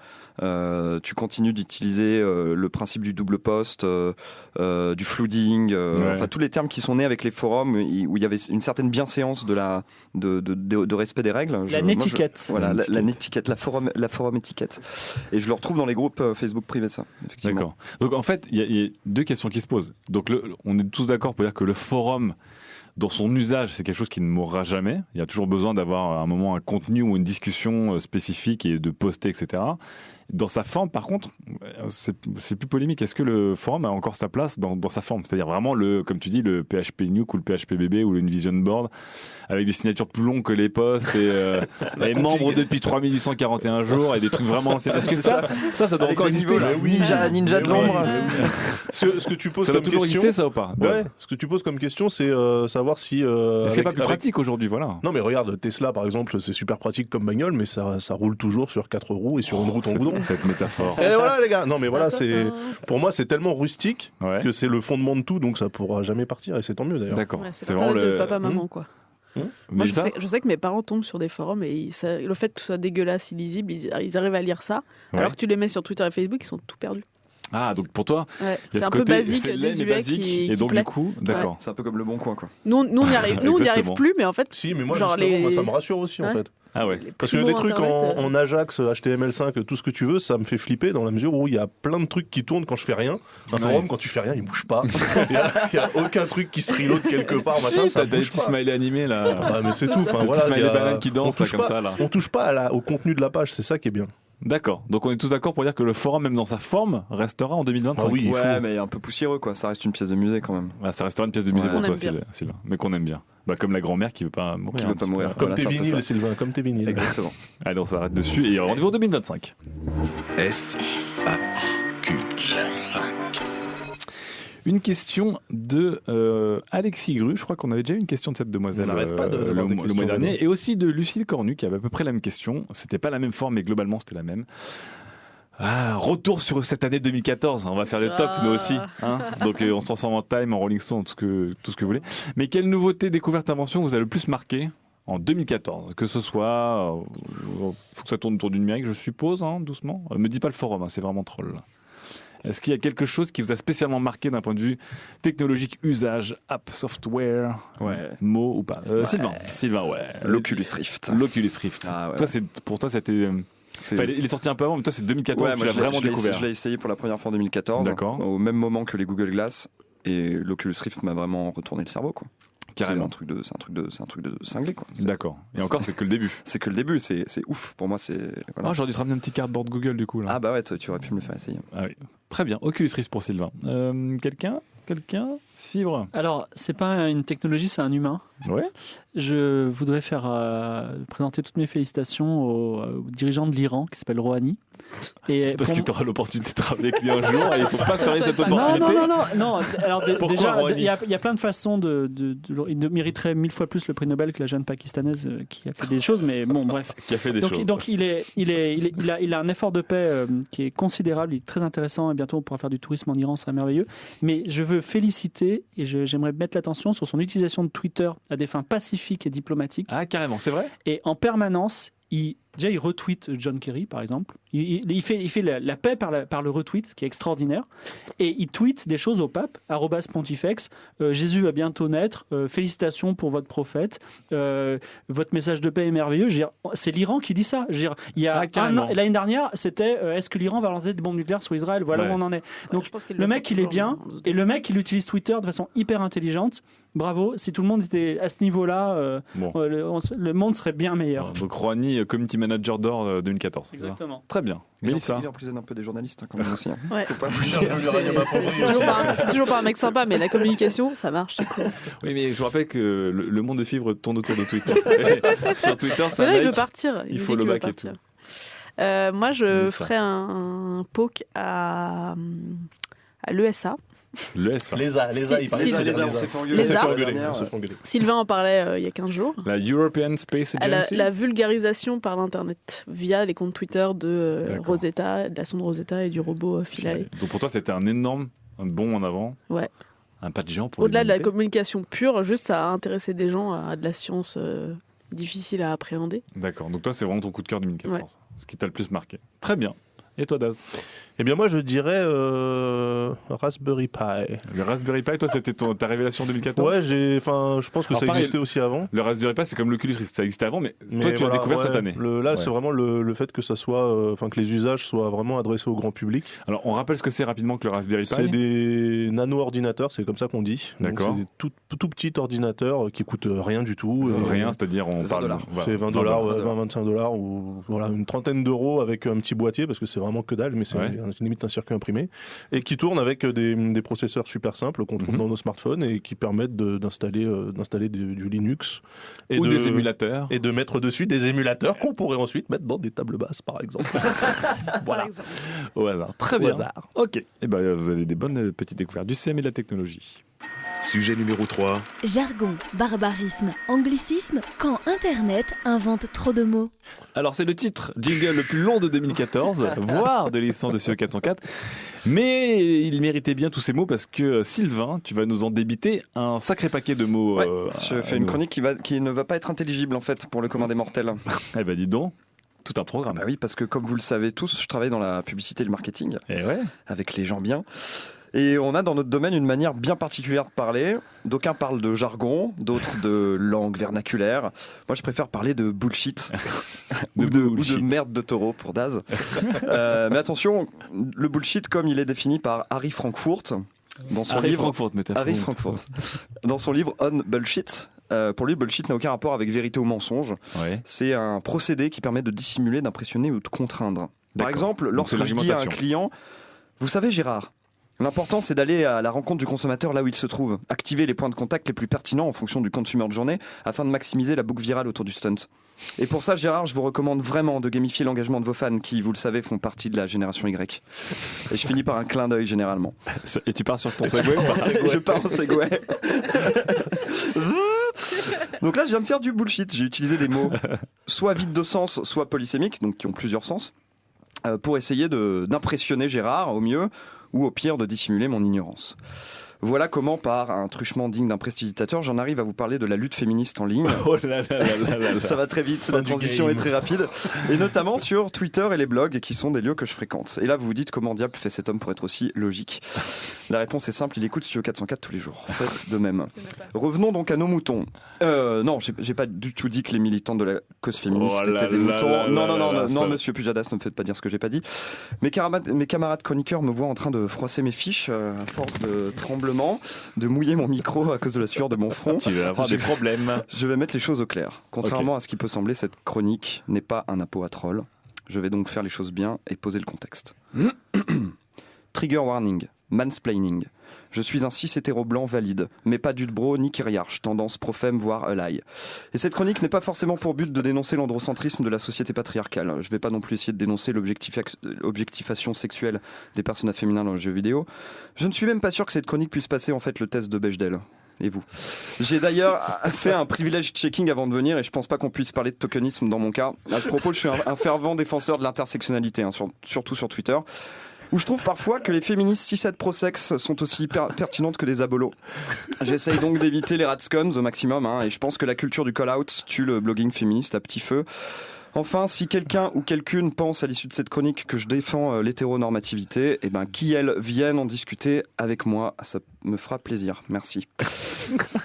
Tu continues d'utiliser le principe du double post, du flooding, enfin tous les termes qui sont nés avec les forums où il y avait une certaine bienséance de respect des règles. La netiquette. Voilà, la netiquette, la forum étiquette. Et je le retrouve dans les groupes Facebook privés, ça, effectivement. D'accord. Donc en fait, il y a deux questions qui se posent. Donc on est tous d'accord pour dire que le forum, dans son usage, c'est quelque chose qui ne mourra jamais. Il y a toujours besoin d'avoir à un moment un contenu ou une discussion spécifique et de poster, etc. Dans sa forme, par contre, c'est plus polémique. Est-ce que le forum a encore sa place dans sa forme? C'est-à-dire vraiment, comme tu dis, le PHP Nuke ou le PHP BB ou le Vision Board, avec des signatures plus longues que les posts et les membres depuis 3841 jours et des trucs vraiment... Est-ce que ça doit Avec encore des exister? niveaux, Ninja de l'ombre. Ce que tu poses Ça doit comme toujours question, exister, ça ou pas? ouais, ce que tu poses comme question, c'est savoir si. Est-ce qu'il n'est pas plus pratique aujourd'hui? Voilà. Non, mais regarde, Tesla, par exemple, c'est super pratique comme bagnole, mais ça roule toujours sur 4 roues et sur une route en goudron. Cette métaphore. Et voilà, les gars. Non, mais voilà, pour moi, c'est tellement rustique Ouais. que c'est le fondement de tout, donc ça pourra jamais partir, et c'est tant mieux d'ailleurs. D'accord. Ouais, c'est C'est vraiment l'internet de le. papa-maman, quoi. Mais Moi, je ça- sais que mes parents tombent sur des forums et le fait que ce soit dégueulasse, illisible, ils arrivent à lire ça. Ouais. Alors que tu les mets sur Twitter et Facebook, ils sont tout perdus. Ah, donc pour toi, Ouais, il y a c'est ce un peu côté basique, c'est laid, mais désuet basique, qui et donc plaît. du coup, d'accord. C'est un peu comme le bon coin, quoi. Nous, on y arrive, on n'y arrive Exactement. plus, mais en fait, Si, mais moi, Genre justement, les- moi, ça me rassure aussi, en Ouais. fait. Ah ouais. Parce que plus des beau trucs Internet, en Ajax, HTML5, tout ce que tu veux, ça me fait flipper dans la mesure où il y a plein de trucs qui tournent quand je fais rien. Un forum, quand tu fais rien, il bouge pas. Il y a aucun truc qui se reload quelque part, machin, Si, ça t'as des bouge petits pas. smileys animés là. Ah, mais c'est tout. Enfin, Le voilà, petit il y smiley a- banane qui on danse là, touche comme pas- ça là. On touche pas au contenu de la page, c'est ça qui est bien. D'accord. Donc on est tous d'accord pour dire que le forum, même dans sa forme, restera en 2025. Ah oui, il faut. Ouais, mais un peu poussiéreux, quoi. Ça reste une pièce de musée, quand même. Ah, ça restera une pièce de musée Ouais. pour Qu'on toi, aime bien. Sylvain, mais qu'on aime bien. Bah, comme la grand-mère qui veut pas mourir. Qui un veut pas petit mourir. peu. Comme Voilà, tes c'est un peu vinyles, ça. Sylvain, comme tes vinyles. Exactement. Allez, on s'arrête dessus et rendez-vous en 2025. FAQ. Une question de Alexis Gru. Je crois qu'on avait déjà eu une question de cette demoiselle On n'arrête pas de le avoir des mois questions, dernier. vraiment. Et aussi de Lucille Cornu qui avait à peu près la même question. C'était pas la même forme, mais globalement c'était la même. Ah, retour sur cette année 2014. On va faire le top, nous aussi. Hein. Donc on se transforme en Time, en Rolling Stone, tout ce que vous voulez. Mais quelle nouveauté, découverte, invention vous a le plus marqué en 2014? Que ce soit... faut que ça tourne autour du numérique, je suppose, hein, doucement. Me dis pas le forum, hein, c'est vraiment troll. Est-ce qu'il y a quelque chose qui vous a spécialement marqué d'un point de vue technologique, usage, app, software, mot ou pas? Sylvain, ouais. L'Oculus Rift. L'Oculus Rift. Ah, ouais. Toi, pour toi, c'était... Enfin, il est sorti un peu avant, mais toi, c'est 2014, Ouais, tu moi, l'as je l'ai- vraiment je l'ai découvert. Je l'ai essayé pour la première fois en 2014. D'accord. Au même moment que les Google Glass. Et l'Oculus Rift m'a vraiment retourné le cerveau, quoi. Carrément. C'est un truc de cinglé, quoi. D'accord. Et encore, c'est que le début. C'est que le début, c'est ouf. Pour moi, c'est. Voilà. Ah, j'aurais dû te ramener un petit cardboard Google du coup là. Ah bah ouais, tu aurais pu me le faire essayer. Ah oui. Très bien. Oculus Rift pour Sylvain. Quelqu'un Fibre. Alors, c'est pas une technologie, c'est un humain. Ouais. Je voudrais présenter toutes mes félicitations au dirigeant de l'Iran qui s'appelle Rouhani. Et Parce que tu auras l'opportunité de travailler avec lui un jour et il ne faut pas surveiller cette Non, opportunité. Non. Alors, Pourquoi, déjà, Rouhani il y a plein de façons il mériterait 1000 fois plus le prix Nobel que la jeune pakistanaise qui a fait des choses, mais bon, bref. Qui a fait des choses. Donc, il a un effort de paix qui est considérable, il est très intéressant et bientôt on pourra faire du tourisme en Iran, ce serait merveilleux. Mais je veux féliciter et j'aimerais mettre l'attention sur son utilisation de Twitter à des fins pacifiques et diplomatiques. Ah, carrément, c'est vrai. Et en permanence, il retweet John Kerry, par exemple. Il fait la paix par le retweet, ce qui est extraordinaire. Et il tweet des choses au pape, @pontifex. Jésus va bientôt naître. Félicitations pour votre prophète. Votre message de paix est merveilleux. Je veux dire, c'est l'Iran qui dit ça. Je veux dire, il y a un an, l'année dernière, c'était est-ce que l'Iran va lancer des bombes nucléaires sur Israël? Voilà où on en est. Donc, je pense qu'il le le mec, fait il est toujours, bien. mais- Et le mec, il utilise Twitter de façon hyper intelligente. Bravo. Si tout le monde était à ce niveau-là, Bon. le monde serait bien meilleur. Donc Rouhani, Community Manager d'or 2014. c'est ça Exactement. Très bien. Mélissa. Il emprisonne un peu des journalistes, quand même aussi. Ouais. Faut pas C'est toujours pas un mec sympa, mais la communication, ça marche, c'est cool. Oui, mais je vous rappelle que le monde de Fibre tourne autour de Twitter. Et sur Twitter, ça Mais là, il like. veut partir. il nous faut dit le qu'il veut bac et partir. Moi, je Mais ça. ferais un poke à l'ESA. Le S. Les A, il paraît Si, que les c'est on les s'est A. fait On engueuler Les s'est A. fait la engueuler, dernière. on s'est fait engueuler. Sylvain en parlait il y a 15 jours. La European Space À Agency. la vulgarisation par l'Internet via les comptes Twitter de D'accord. Rosetta, de la sonde Rosetta et du robot Philae. Donc pour toi, c'était un bond en avant. Ouais. Un pas de géant pour Au-delà de la l'humanité. communication pure, juste ça a intéressé des gens à de la science difficile à appréhender. D'accord. Donc toi, c'est vraiment ton coup de cœur 2014. Ce qui t'a le plus marqué. Très bien. Et toi, Daz? Eh bien, moi, je dirais Raspberry Pi. Le Raspberry Pi, toi, c'était ta révélation 2014? Ouais, je pense que Alors, ça pareil, existait aussi avant. Le Raspberry Pi, c'est comme l'Oculus Rift, ça existait avant, mais toi, Mais tu l'as voilà, découvert ouais, cette année. Là, Ouais. c'est vraiment le fait que ça soit, que les usages soient vraiment adressés au grand public. Alors, on rappelle ce que c'est rapidement que le Raspberry Pi. C'est des nano-ordinateurs, c'est comme ça qu'on dit. Donc, D'accord. c'est des tout petits ordinateurs qui coûtent rien du tout. Et Rien, c'est-à-dire on 20 parle. $. Voilà, C'est 20 $, 20-25 $, ou voilà, une trentaine d'euros avec un petit boîtier, parce que c'est vraiment que dalle, mais c'est Ouais. limite un circuit imprimé, et qui tourne avec des processeurs super simples qu'on trouve Mhm. dans nos smartphones et qui permettent d'installer du Linux. Et Ou de- des émulateurs. Et de mettre dessus des émulateurs qu'on pourrait ensuite mettre dans des tables basses, par exemple. Voilà. Au hasard. Très Au bien. hasard. Ok. Et ben, vous avez des bonnes petites découvertes du CM et de la technologie. Sujet numéro 3. Jargon, barbarisme, anglicisme, quand Internet invente trop de mots. Alors, c'est le titre jingle le plus long de 2014, voire de l'édition de CE 404. Mais il méritait bien tous ces mots parce que Sylvain, tu vas nous en débiter un sacré paquet de mots. Ouais, à je fais une nous. chronique qui ne va pas être intelligible, en fait, pour le commun des mortels. Eh ben, dis donc, tout un programme. Bah oui, parce que comme vous le savez tous, je travaille dans la publicité et le marketing, Et ouais. avec les gens bien. Et on a dans notre domaine une manière bien particulière de parler. D'aucuns parlent de jargon, d'autres de langue vernaculaire. Moi, je préfère parler de bullshit. ou de merde de taureau pour Daz. Mais attention, le bullshit, comme il est défini par Harry Frankfurt dans son Harry livre... Frankfurt, mais t'as Harry fou. Frankfurt. Dans son livre On Bullshit. Pour lui, bullshit n'a aucun rapport avec vérité ou mensonge. Ouais. C'est un procédé qui permet de dissimuler, d'impressionner ou de contraindre. Par D'accord. exemple, Donc, lorsque c'est je dis à un l'argumentation. client, vous savez Gérard, l'important c'est d'aller à la rencontre du consommateur là où il se trouve, activer les points de contact les plus pertinents en fonction du consumer de journée afin de maximiser la boucle virale autour du stunt. Et pour ça Gérard, je vous recommande vraiment de gamifier l'engagement de vos fans qui, vous le savez, font partie de la génération Y. Et je finis par un clin d'œil généralement. Et tu pars sur ton segway ou pas? Je pars en segway. Donc là, je viens de faire du bullshit. J'ai utilisé des mots soit vides de sens, soit polysémiques, donc qui ont plusieurs sens, pour essayer d'impressionner Gérard au mieux, ou au pire de dissimuler mon ignorance. Voilà comment, par un truchement digne d'un prestidigitateur, j'en arrive à vous parler de la lutte féministe en ligne. Oh là là là là là là. Ça va très vite, Fin la du transition game. est très rapide. Et notamment sur Twitter et les blogs, qui sont des lieux que je fréquente. Et là, vous vous dites comment diable fait cet homme pour être aussi logique. La réponse est simple, il écoute Studio 404 tous les jours. Faites de même. Revenons donc à nos moutons. Non, j'ai pas du tout dit que les militants de la cause féministe Oh là étaient des là moutons. là Non, là là, non, ça- monsieur Pujadas, ne me faites pas dire ce que j'ai pas dit. Mes camarades chroniqueurs me voient en train de froisser mes fiches à force de tremblements justement de mouiller mon micro à cause de la sueur de mon front. Tu vas avoir des problèmes. Je vais mettre les choses au clair. Contrairement à ce qui peut sembler, cette chronique n'est pas un apôt à troll. Je vais donc faire les choses bien et poser le contexte. Trigger warning, mansplaining. Je suis un cis hétéro blanc valide, mais pas Dudebro ni Kyriarch, tendance profème voire ally. Et cette chronique n'est pas forcément pour but de dénoncer l'androcentrisme de la société patriarcale. Je ne vais pas non plus essayer de dénoncer l'objectification sexuelle des personnages féminins dans le jeu vidéo. Je ne suis même pas sûr que cette chronique puisse passer en fait le test de Bechdel. Et vous? J'ai d'ailleurs fait un privilège checking avant de venir et je pense pas qu'on puisse parler de tokenisme dans mon cas. À ce propos, je suis un fervent défenseur de l'intersectionnalité, surtout sur Twitter, où je trouve parfois que les féministes cis pro-sexe sont aussi pertinentes que des abolos. J'essaye donc d'éviter les ratscoms au maximum, et je pense que la culture du call-out tue le blogging féministe à petit feu. Enfin, si quelqu'un ou quelqu'une pense à l'issue de cette chronique que je défends l'hétéronormativité, qui elle vienne en discuter avec moi, ça me fera plaisir. Merci.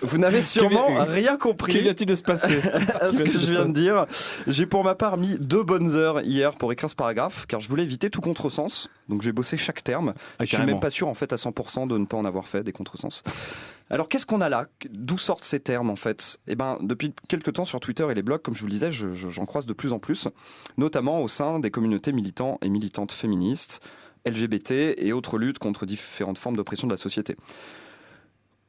Vous n'avez sûrement rien compris. Que vient-il de se passer à ce que je viens de dire. J'ai pour ma part mis 2 bonnes heures hier pour écrire ce paragraphe, car je voulais éviter tout contresens. Donc j'ai bossé chaque terme. Je suis même pas sûr en fait à 100% de ne pas en avoir fait des contresens. Alors qu'est-ce qu'on a là? D'où sortent ces termes en fait? Depuis quelques temps sur Twitter et les blogs, comme je vous le disais, j'en croise de plus en plus, notamment au sein des communautés militants et militantes féministes, LGBT et autres luttes contre différentes formes d'oppression de la société.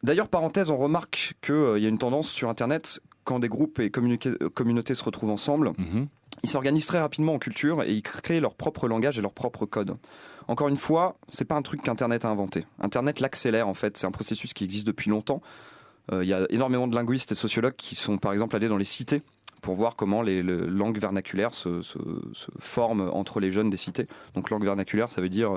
D'ailleurs, parenthèse, on remarque qu'il y a une tendance sur Internet, quand des groupes et communautés se retrouvent ensemble, ils s'organisent très rapidement en culture et ils créent leur propre langage et leur propre code. Encore une fois, c'est pas un truc qu'Internet a inventé. Internet l'accélère en fait, c'est un processus qui existe depuis longtemps. Il y a énormément de linguistes et sociologues qui sont par exemple allés dans les cités pour voir comment les langues vernaculaires se forment entre les jeunes des cités. Donc langue vernaculaire, ça veut dire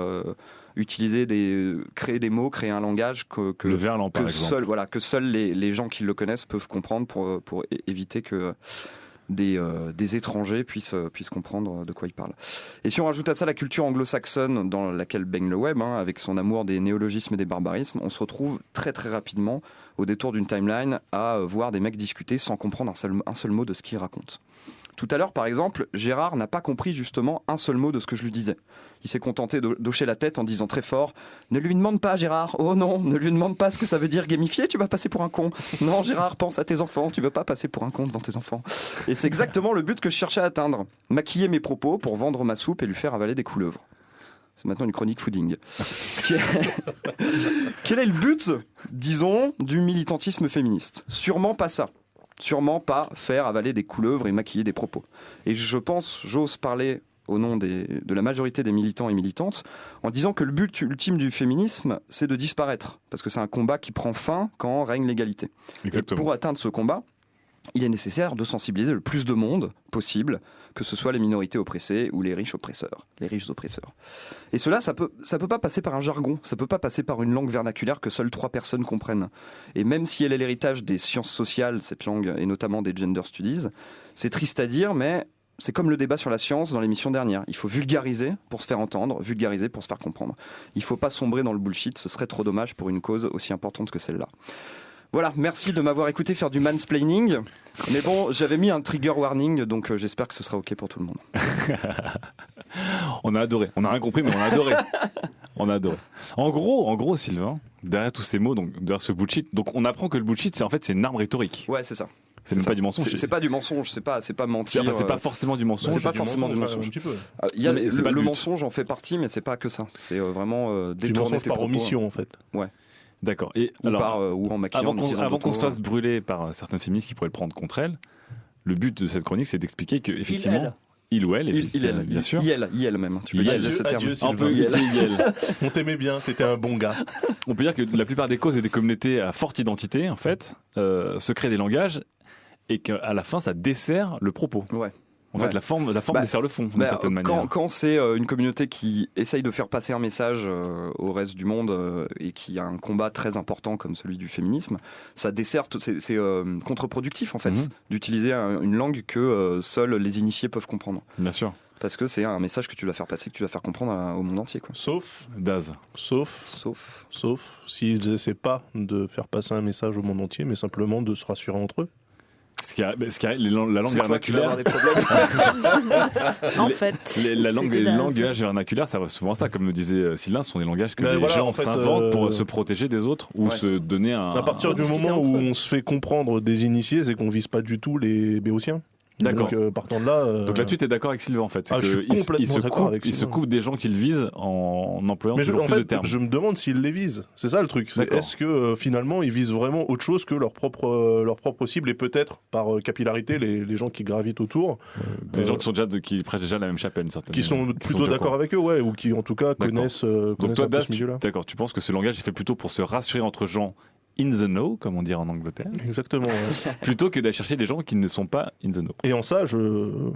créer des mots, créer un langage que le verlan par exemple. Que seuls les gens qui le connaissent peuvent comprendre pour éviter que des étrangers puissent comprendre de quoi ils parlent. Et si on rajoute à ça la culture anglo-saxonne dans laquelle baigne le web, avec son amour des néologismes et des barbarismes, on se retrouve très très rapidement au détour d'une timeline à voir des mecs discuter sans comprendre un seul mot de ce qu'ils racontent. Tout à l'heure, par exemple, Gérard n'a pas compris justement un seul mot de ce que je lui disais. Il s'est contenté d'hocher la tête en disant très fort « Ne lui demande pas, Gérard. Oh non, ne lui demande pas ce que ça veut dire gamifier, tu vas passer pour un con. Non, Gérard, pense à tes enfants, tu veux pas passer pour un con devant tes enfants. » Et c'est exactement le but que je cherchais à atteindre. Maquiller mes propos pour vendre ma soupe et lui faire avaler des couleuvres. C'est maintenant une chronique fooding. Quel est le but, disons, du militantisme féministe? Sûrement pas ça. Sûrement pas faire avaler des couleuvres et maquiller des propos. Et j'ose parler au nom de la majorité des militants et militantes, en disant que le but ultime du féminisme, c'est de disparaître. Parce que c'est un combat qui prend fin quand règne l'égalité. Exactement. Et pour atteindre ce combat, il est nécessaire de sensibiliser le plus de monde possible, que ce soit les minorités oppressées ou les riches oppresseurs. Et cela, ça peut pas passer par un jargon, ça peut pas passer par une langue vernaculaire que seules 3 personnes comprennent. Et même si elle est l'héritage des sciences sociales, cette langue, et notamment des gender studies, c'est triste à dire, mais c'est comme le débat sur la science dans l'émission dernière. Il faut vulgariser pour se faire entendre, vulgariser pour se faire comprendre. Il faut pas sombrer dans le bullshit, ce serait trop dommage pour une cause aussi importante que celle-là. Voilà, merci de m'avoir écouté faire du mansplaining. Mais bon, j'avais mis un trigger warning, donc j'espère que ce sera OK pour tout le monde. On a adoré. On n'a rien compris, mais on a adoré. On a adoré. En gros, Sylvain, derrière tous ces mots, donc derrière ce bullshit, donc on apprend que le bullshit, c'est une arme rhétorique. Ouais, c'est ça. C'est même pas du mensonge. C'est pas du mensonge, c'est pas mentir. C'est pas forcément du mensonge. C'est pas forcément du mensonge. Il y a le mensonge en fait partie, mais c'est pas que ça. C'est vraiment détourner tes par propos. omission en fait. Ouais. D'accord. Et ou en maquillant. Avant qu'on se fasse brûler par certaines féministes qui pourraient le prendre contre elle, le but de cette chronique, c'est d'expliquer que effectivement, il ou elle, bien sûr. Il même. Tu peux utiliser ce terme. On peut utiliser il. On t'aimait bien, t'étais un bon gars. On peut dire que la plupart des causes et des communautés à forte identité, en fait, se créent des langages et qu'à la fin, ça dessert le propos. Ouais. En fait, la forme dessert le fond, d'une certaine manière. Quand c'est une communauté qui essaye de faire passer un message au reste du monde et qui a un combat très important comme celui du féminisme, ça dessert, c'est contre-productif en fait, d'utiliser une langue que seuls les initiés peuvent comprendre. Bien sûr. Parce que c'est un message que tu dois faire passer, que tu dois faire comprendre au monde entier. Quoi. Sauf s'ils essaient pas de faire passer un message au monde entier, mais simplement de se rassurer entre eux. la langue C'est toi qui vas avoir vernaculaire. des problèmes. En fait, Les c'était langages vernaculaires, ça va souvent ça, comme me disait Sylvain, ce sont des langages que Ben les voilà, gens en fait, s'inventent pour se protéger des autres ou Ouais. se donner À partir du discuter moment entre où eux. on se fait comprendre des initiés, c'est qu'on vise pas du tout les béotiens. D'accord. Donc partant de là. Donc là, tu es d'accord avec Sylvain en fait. C'est Ah, je suis que complètement d'accord avec il se Sylvain. coupe des gens qu'il vise en employant Mais toujours en plus de fait, termes. je me demande s'ils les visent. C'est ça le truc. C'est D'accord. est-ce que finalement ils visent vraiment autre chose que leur propre cible et peut-être par capillarité les gens qui gravitent autour, Des gens qui prêchent déjà la même chapelle, une certaine qui sont qui plutôt déjà au d'accord courant. avec eux, ouais, ou qui en tout cas D'accord. connaissent Donc connaissent toi, un peu Daz, ce milieu-là. d'accord, tu penses que ce langage est fait plutôt pour se rassurer entre gens in the know, comme on dit en Angleterre, Exactement. ouais. plutôt que d'aller chercher des gens qui ne sont pas in the know. Et en ça, je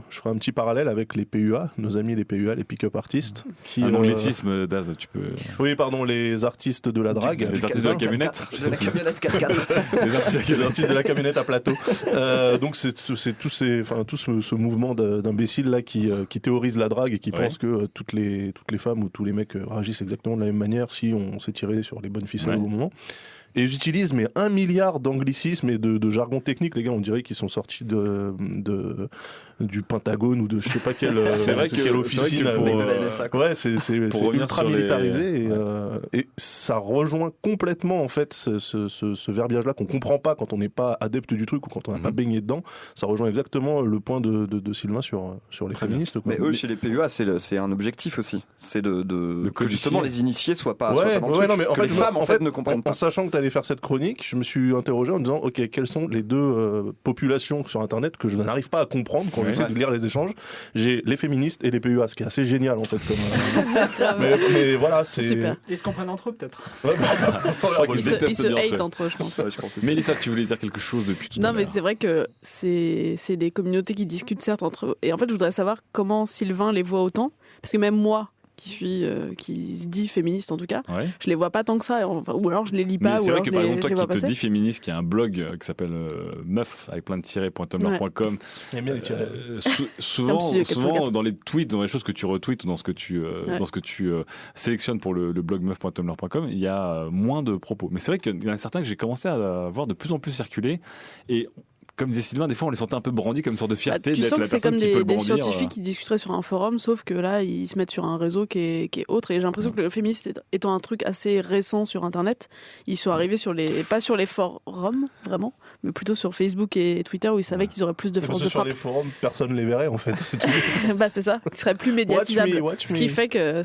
ferai un petit parallèle avec les PUA, nos amis les PUA, les pick-up artistes. Qui, Un anglicisme, Daz, tu peux. Oui, pardon, les artistes de la drague. Les artistes de la camionnette. De la camionnette 4x4. Les artistes Les artistes de la camionnette à plateau. Donc c'est tout ce mouvement d'imbéciles là qui théorise la drague et qui Ouais. pense que toutes les femmes ou tous les mecs réagissent exactement de la même manière si on s'est tiré sur les bonnes ficelles Ouais. au bon moment. Et j'utilise 1 milliard d'anglicismes et de jargon technique, les gars, on dirait qu'ils sont sortis du Pentagone ou de je sais pas quelle, C'est vrai de que- quelle c'est vrai officine. que pour, avec- de la NSA, quoi. Ouais, c'est revenir ultra sur les- militarisé et ça rejoint complètement en fait ce verbiage-là qu'on comprend pas quand on n'est pas adepte du truc ou quand on n'a pas baigné dedans. Ça rejoint exactement le point de Sylvain sur les Très bien. féministes. quoi. Mais eux, chez les PUA, c'est un objectif aussi. C'est que codifier. justement les initiés soient pas Ouais, dans le ouais, truc. non, mais en que fait, les femmes en fait ne comprennent en pas. sachant que tu allais faire cette chronique, je me suis interrogé en me disant ok, quelles sont les deux populations sur Internet que je n'arrive pas à comprendre quand Ouais. j'essaie de lire les échanges. J'ai les féministes et les PUA, ce qui est assez génial en fait. mais voilà, c'est. Super. Ils se comprennent entre eux, peut-être. Ouais, bah, voilà, crois Ils qu'ils se, détestent ils se bien entre hate eux. entre eux, je pense. Ouais, je pense aussi. Mélissa, tu voulais dire quelque chose depuis tout à Non, l'heure. mais c'est vrai que c'est des communautés qui discutent certes entre eux. Et en fait, je voudrais savoir comment Sylvain les voit autant. Parce que même moi, qui se dit féministe en tout cas, Ouais. je les vois pas tant que ça. Enfin, ou alors je les lis pas. Mais c'est ou vrai alors que je par les- exemple, je les toi vois qui te passer. dis féministe, qui a un blog qui s'appelle meuf avec plein de tirets.tumblr.com, J'aime bien les tirets. souvent, Comme tu dis, 404. dans les tweets, dans les choses que tu retweets ou dans ce que tu, sélectionnes pour le blog meuf.tumblr.com, il y a moins de propos. Mais c'est vrai qu'il y en a certains que j'ai commencé à voir de plus en plus circuler et comme disait Sylvain, des fois on les sentait un peu brandis comme une sorte de Bah, fierté tu d'être sens la que c'est personne comme qui peut le des brandir. scientifiques qui discuteraient sur un forum, sauf que là, ils se mettent sur un réseau qui est autre. Et j'ai l'impression que le féminisme étant un truc assez récent sur Internet, ils sont arrivés pas sur les forums, vraiment, mais plutôt sur Facebook et Twitter, où ils savaient qu'ils auraient plus de Parce force que de sur frappe. les forums, personne ne les verrait en fait. C'est tout. Bah, c'est ça, qui serait plus médiatisable. Watch Ce me.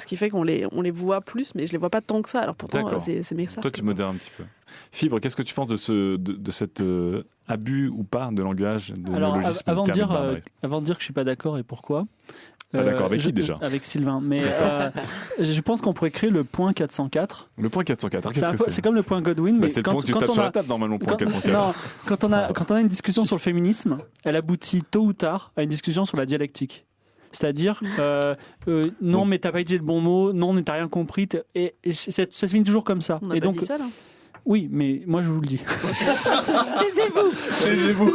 qui fait qu'on les voit plus, mais je les vois pas tant que ça. Alors pourtant, D'accord. c'est mes ça. Toi, tu modères un petit peu. Fibre, qu'est-ce que tu penses de cet abus ou pas de langage, de Alors, néologisme, avant de terme dire, barbarie avant de dire que je suis pas d'accord et pourquoi. Pas d'accord avec qui, déjà Avec Sylvain. Mais je pense qu'on pourrait créer le point 404. Le point 404, alors C'est, qu'est-ce un que peu- c'est comme le point Godwin, mais C'est le quand, point que tu quand tapes on sur a, la table normalement, le point quand, 404. non, quand on a une discussion sur le féminisme, elle aboutit tôt ou tard à une discussion sur la dialectique. C'est-à-dire, non, mais t'as pas dit le bon mot, non, mais t'as rien compris, et ça se finit toujours comme ça. On n'a Et pas donc, dit ça, là. oui, mais moi je vous le dis. Taisez-vous. Taisez-vous.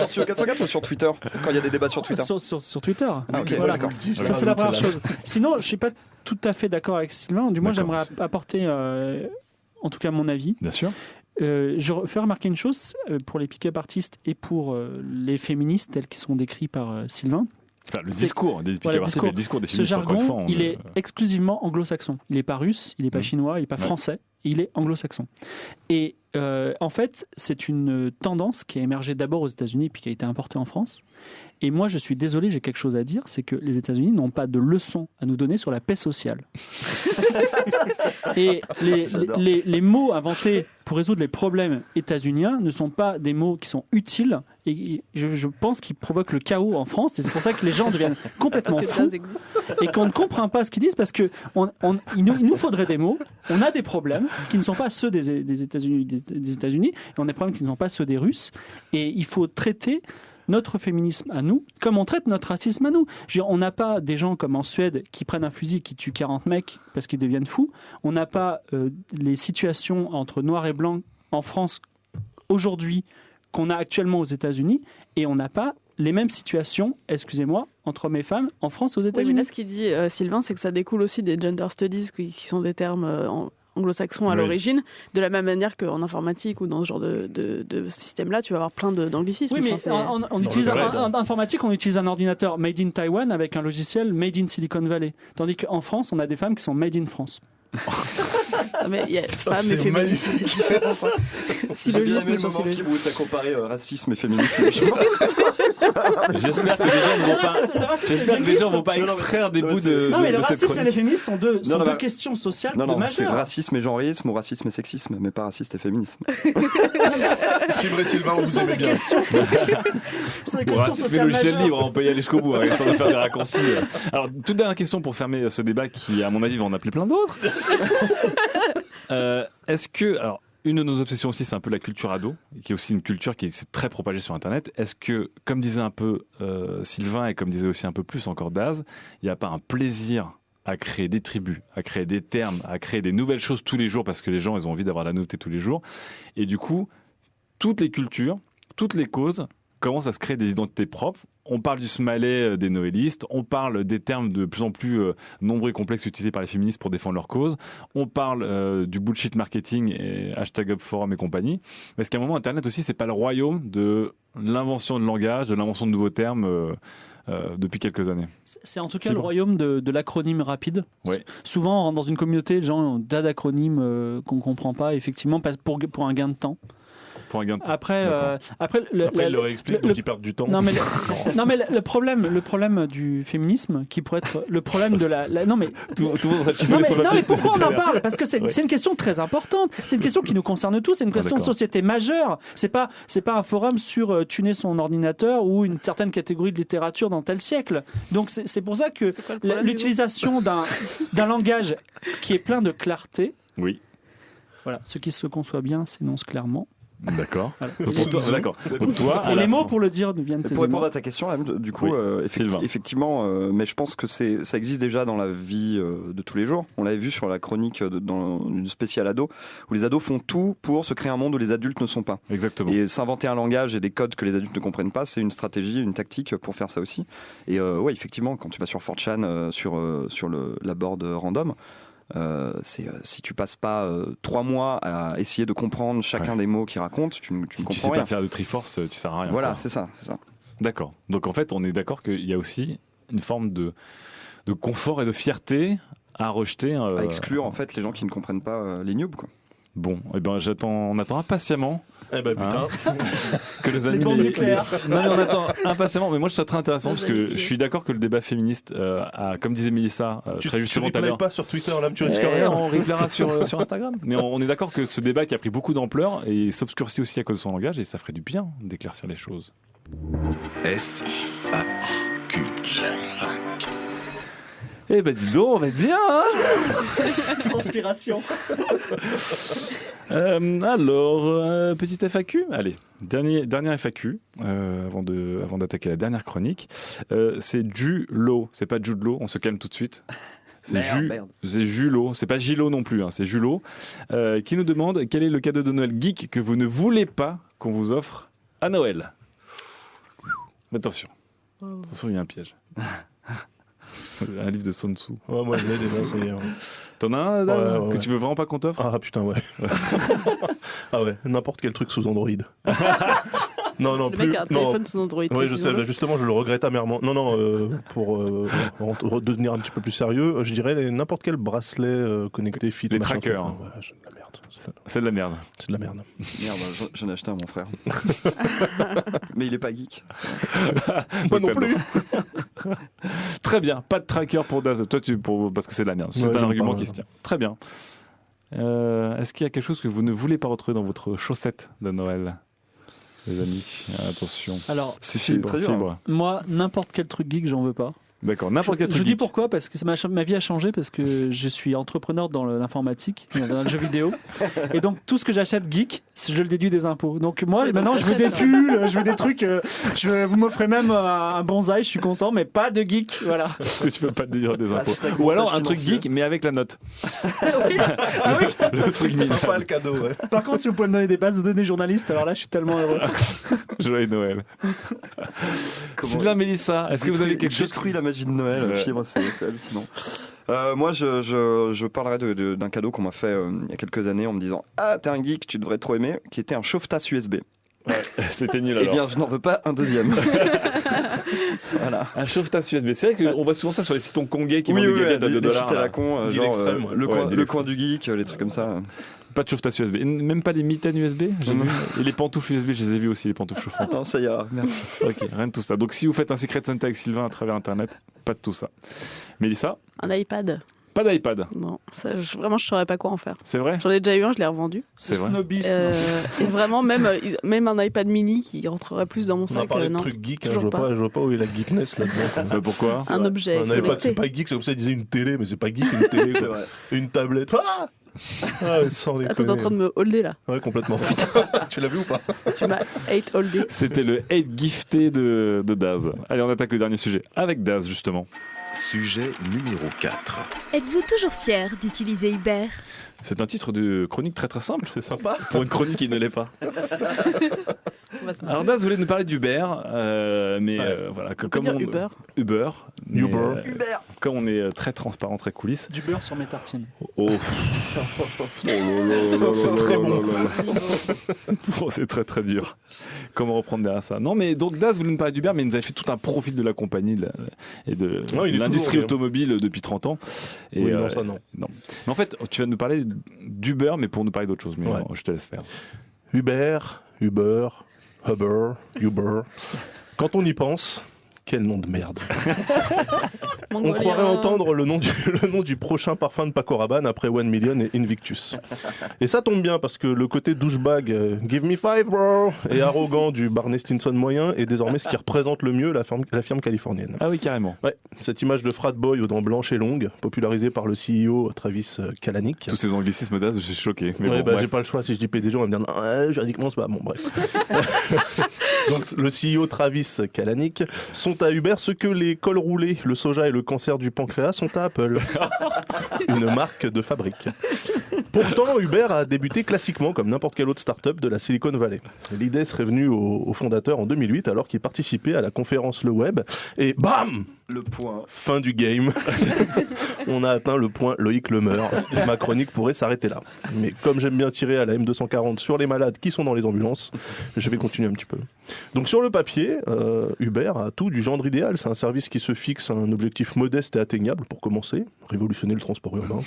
Sur 404 ou sur Twitter Quand il y a des débats sur Twitter. Sur Twitter. Ah, ok, Voilà. d'accord. Ça, c'est la première chose. Sinon, je suis pas tout à fait d'accord avec Sylvain. Du moins, D'accord. j'aimerais apporter, en tout cas, mon avis. Bien sûr. Je fais remarquer une chose pour les pick-up artistes et pour les féministes tels qu'ils sont décrits par Sylvain. Enfin, le C'est- discours des voilà, pick-up artistes, le discours des Ce féministes, encore une jargon, fois. il est exclusivement anglo-saxon. Il n'est pas russe, il n'est pas Mm. chinois, il n'est pas Ouais. français, il est anglo-saxon. Et en fait, c'est une tendance qui a émergé d'abord aux États-Unis puis qui a été importée en France. Et moi, je suis désolé, j'ai quelque chose à dire, c'est que les États-Unis n'ont pas de leçons à nous donner sur la paix sociale. Et J'adore. les mots inventés pour résoudre les problèmes états-uniens ne sont pas des mots qui sont utiles. Et je pense qu'ils provoquent le chaos en France. Et c'est pour ça que les gens deviennent complètement Que fous ça existe. et qu'on ne comprend pas ce qu'ils disent parce que il nous faudrait des mots. On a des problèmes qui ne sont pas ceux des États-Unis, des États-Unis, et on a des problèmes qui ne sont pas ceux des Russes. Et il faut traiter notre féminisme à nous comme on traite notre racisme à nous. Je veux dire, on n'a pas des gens comme en Suède qui prennent un fusil, qui tuent 40 mecs parce qu'ils deviennent fous. On n'a pas les situations entre noir et blanc en France aujourd'hui qu'on a actuellement aux États-Unis, et on n'a pas les mêmes situations, excusez-moi, entre hommes et femmes en France et aux Oui, mais États-Unis. là, ce qu'il dit Sylvain, c'est que ça découle aussi des gender studies, qui sont des termes anglo-saxon à Oui. l'origine, de la même manière qu'en informatique ou dans ce genre de système-là, tu vas avoir plein d'anglicismes. Oui, mais Enfin, on utilise c'est vrai. en informatique, on utilise un ordinateur made in Taiwan avec un logiciel made in Silicon Valley. Tandis qu'en France, on a des femmes qui sont made in France. mais il y a femmes c'est et féminisme, c'est différent. Syllogisme sur moment syllogisme. où tu as comparé racisme et féminisme. J'espère que les gens ne vont pas. J'espère que les gens vont pas extraire des non, bouts c'est- de. Non, mais de le cette racisme et chronique. les féministes sont deux Non, deux mais- questions sociales Non, c'est majeures. racisme et genreisme ou racisme et sexisme, mais pas raciste et féminisme. Fibre et Sylvain, on Ce vous sont aimait des bien. questions sociales. Ce sont des Bon, questions racisme et sociales logiciel majeures. libre, on peut y aller jusqu'au bout, hein, sans faire des raccourcis. Alors, toute dernière question pour fermer ce débat qui, à mon avis, va en appeler plein d'autres. Est-ce que, alors, une de nos obsessions aussi, c'est un peu la culture ado, qui est aussi une culture qui s'est très propagée sur Internet. Est-ce que, comme disait un peu Sylvain et comme disait aussi un peu plus encore Daz, il n'y a pas un plaisir à créer des tribus, à créer des termes, à créer des nouvelles choses tous les jours parce que les gens, ils ont envie d'avoir la nouveauté tous les jours. Et du coup, toutes les cultures, toutes les causes commencent à se créer des identités propres. On parle du smiley des noëlistes, on parle des termes de plus en plus nombreux et complexes utilisés par les féministes pour défendre leur cause, on parle du bullshit marketing et hashtag Upforum et compagnie. Mais est-ce qu'à un moment, Internet aussi, c'est pas le royaume de l'invention de langage, de l'invention de nouveaux termes depuis quelques années? C'est en tout cas Fibre. le royaume de l'acronyme rapide. Ouais. Souvent, dans une communauté, les gens ont tas d'acronymes qu'on ne comprend pas, effectivement, pour un gain de temps. Pour un gain de temps. Après, D'accord. après, Après, il le réexplique, donc ils perdent du temps. Non mais, non, mais le problème du féminisme, qui pourrait être le problème de non mais Tout le monde va non chiffrer son mais, non, papier mais pourquoi on tout à en l'heure. parle? Parce que c'est Ouais. c'est une question très importante. C'est une question qui nous concerne tous. C'est une question de d'accord. société majeure. C'est pas un forum sur tuner son ordinateur ou une certaine catégorie de littérature dans tel siècle. Donc c'est pour ça que C'est quoi le problème, l'utilisation d'un langage qui est plein de clarté. Oui, Voilà, ce qui se conçoit bien s'énonce clairement. d'accord. Voilà. Donc, pour toi, d'accord. Donc toi, à Et la les mots fin- pour le dire deviennent tes Pour répondre émois. à ta question, là, du coup, Oui, Sylvain. effectivement, mais je pense que ça existe déjà dans la vie de tous les jours. On l'avait vu sur la chronique dans une spéciale ado, où les ados font tout pour se créer un monde où les adultes ne sont pas. Exactement. Et s'inventer un langage et des codes que les adultes ne comprennent pas, c'est une stratégie, une tactique pour faire ça aussi. Et ouais, effectivement, quand tu vas sur 4chan, sur la board random, si tu passes pas 3 mois à essayer de comprendre chacun des mots qu'ils racontent, tu ne Si tu sais comprends pas rien. faire de Triforce, tu sers à rien. Voilà, quoi. c'est ça. D'accord. Donc en fait, on est d'accord qu'il y a aussi une forme de confort et de fierté à rejeter. À exclure en fait les gens qui ne comprennent pas les noobs, quoi. Bon, eh ben on attend impatiemment Eh ben putain. que les amis bombes nucléaires. Non, mais on attend impatiemment. Mais moi, je trouve ça très intéressant parce que amis. je suis d'accord que le débat féministe, comme disait Mélissa Tu très justement tout à l'heure. pas sur Twitter, là, tu risques Eh, rien. on replayera sur Instagram. Mais on est d'accord que ce débat qui a pris beaucoup d'ampleur et s'obscurcit aussi à cause de son langage et ça ferait du bien d'éclaircir les choses. F, A, Q. Eh ben dis donc, on va être bien hein. Transpiration. Alors, petite FAQ. Allez, dernière FAQ avant d'attaquer la dernière chronique. C'est Julo, c'est pas Jude Law, on se calme tout de suite. C'est Julo, c'est pas Gilo non plus, hein, c'est Julo, qui nous demande quel est le cadeau de Noël geek que vous ne voulez pas qu'on vous offre à Noël. Attention, attention, il y a un piège. Un livre de Sun Tzu. Ouais, moi, je l'ai déjà, ça y est. T'en as un, Daz, Ouais. que tu veux vraiment pas qu'on t'offre? Ah putain, ouais. Ah ouais, n'importe quel truc sous Android. Non, Le mec a un téléphone sous Android. Oui, je sais, précisons-le. là, justement, je le regrette amèrement. Non, pour devenir un petit peu plus sérieux, je dirais n'importe quel bracelet connecté fit. Les machin, trackers. truc. Ouais, c'est de la merde. C'est de la merde. C'est de la merde. Merde, j'en ai acheté à mon frère. Mais il est pas geek. Moi non plus. Très bien, pas de tracker pour Daz. Toi, parce que c'est de la merde. C'est Ouais, un j'aime argument pas, qui se tient. Très bien. Est-ce qu'il y a quelque chose que vous ne voulez pas retrouver dans votre chaussette de Noël, les amis? Attention. Alors, C'est très dur. Fibre. moi, n'importe quel truc geek, j'en veux pas. D'accord, n'importe quel Je truc. dis geek. pourquoi, parce que ma vie a changé, parce que je suis entrepreneur dans l'informatique, dans le jeu vidéo. Et donc, tout ce que j'achète geek, je le déduis des impôts. Donc, moi, Oui, maintenant, donc je veux des t'achètes, pulls, je veux des trucs. Vous m'offrez même un bonsaï, je suis content, mais pas de geek. Voilà. Parce que tu peux pas te dire des impôts. Hashtag Ou alors montage un truc financier. geek, mais avec la note. Oui. Ah oui. Le truc minable. Sympa le cadeau, ouais. Par contre, si vous pouvez me donner des bases de données journalistes, alors là, je suis tellement heureux. Joyeux Noël. Sylvain, Mélissa, est-ce que vous avez quelque chose détruit la magie de Noël, Fibre, c'est hallucinant. Moi, je parlerai d'un cadeau qu'on m'a fait il y a quelques années en me disant « Ah, t'es un geek, tu devrais trop aimer », qui était un chauffe-tasse USB. C'était nul Eh alors. bien, je n'en veux pas un deuxième. Voilà. Un chauffe-tasse USB. C'est vrai qu'on voit souvent ça sur les sites hongkongais qui Oui, vendent des oui, gadgets à des 2 dollars. sites à la con, Deal genre extrême, ouais. le coin du geek, les trucs comme ça. Pas de chauffe-tasse USB. Et même pas les mitaines USB. J'ai Non. vu. Et les pantoufles USB, je les ai vus aussi, les pantoufles chauffantes. Non, ça ira, merci. Ok, rien de tout ça. Donc si vous faites un Secret Santa avec Sylvain à travers Internet, pas de tout ça. Mélissa, Un iPad. pas d'iPad. Non, ça, vraiment, je saurais pas quoi en faire. C'est vrai? J'en ai déjà eu un, je l'ai revendu. C'est vrai. Snobisme. Et vraiment, même un iPad mini qui rentrerait plus dans mon On a sac. parlé de non. trucs geeks, hein, Toujours je vois pas où est la geekness là-dedans. Pourquoi? Un objet On n'avait pas, connecté. c'est pas geek, c'est comme ça, il disait une télé, mais c'est pas geek une télé. C'est quoi. vrai. Une tablette. Ah, sans Ah, déconner. t'es en train de me holder là. Ouais, complètement. Tu l'as vu ou pas? Tu m'as hate holdé. C'était le hate gifté de Daz. Allez, on attaque le dernier sujet avec Daz justement. Sujet numéro 4. Êtes-vous toujours fier d'utiliser Uber? C'est un titre de chronique très très simple. C'est sympa. Pour une chronique qui ne l'est pas. On va se marrer. Alors Daz voulait nous parler d'Uber, mais voilà, On peut comme dire on... Uber. Uber. mais, Uber. Comme on est très transparent, très coulisses. Du beurre sur mes tartines. Oh, C'est très bon. Oh, c'est très très dur. Comment reprendre derrière ça? Non, mais donc Daz voulait nous parler d'Uber, mais il nous avait fait tout un profil de la compagnie et de Ouais, il est l'industrie toujours bien. automobile depuis 30 ans. Et, Oui, non, ça, non. Mais en fait, tu vas nous parler d'Uber, mais pour nous parler d'autre chose. Mais Ouais. je te laisse faire. Uber. Quand on y pense, quel nom de merde. On Mongolien. croirait entendre le nom du prochain parfum de Paco Rabanne après 1 Million et Invictus. Et ça tombe bien parce que le côté douchebag, give me 5 bro, et arrogant du Barney Stinson moyen est désormais ce qui représente le mieux la firme californienne. Ah oui, carrément. Ouais, cette image de frat boy aux dents blanches et longues, popularisée par le CEO Travis Kalanick. Tous ces anglicismes Daz, je suis choqué. Mais Ouais, bon, bah, bref. j'ai pas le choix, si je dis PDG, on va me dire non, juridiquement c'est pas bon, bref. Donc le CEO Travis Kalanick sont à Uber ce que les cols roulés, le soja et le cancer du pancréas sont à Apple. Une marque de fabrique. Pourtant, Uber a débuté classiquement comme n'importe quelle autre start-up de la Silicon Valley. L'idée serait venue au fondateur en 2008 alors qu'il participait à la conférence Le Web et bam, Le point. fin du game. On a atteint le point Loïc Lemeur. Ma chronique pourrait s'arrêter là. Mais comme j'aime bien tirer à la M240 sur les malades qui sont dans les ambulances, je vais continuer un petit peu. Donc sur le papier, Uber a tout du genre idéal. C'est un service qui se fixe un objectif modeste et atteignable pour commencer. Révolutionner le transport urbain. Bon,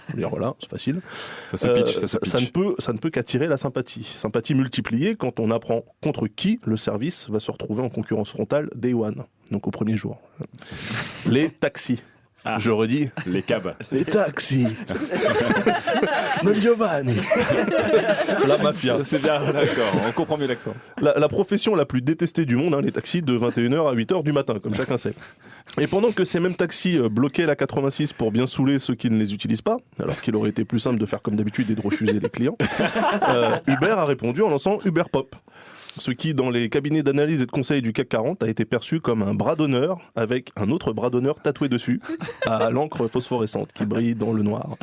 je veux dire, voilà, c'est facile. Ça se pitch, ça se pitch. Ça ne peut qu'attirer la sympathie. Sympathie multipliée quand on apprend contre qui le service va se retrouver en concurrence frontale Day One, donc au premier jour. Les taxis. Ah. Je redis. Les cabs. Les taxis. Don Giovanni. La mafia. C'est bien, d'accord. On comprend mieux l'accent. La profession la plus détestée du monde, hein, les taxis de 21h à 8h du matin, comme chacun sait. Et pendant que ces mêmes taxis bloquaient la 86 pour bien saouler ceux qui ne les utilisent pas, alors qu'il aurait été plus simple de faire comme d'habitude et de refuser les clients, Uber a répondu en lançant Uber Pop. Ce qui, dans les cabinets d'analyse et de conseil du CAC 40, a été perçu comme un bras d'honneur avec un autre bras d'honneur tatoué dessus, à l'encre phosphorescente qui brille dans le noir.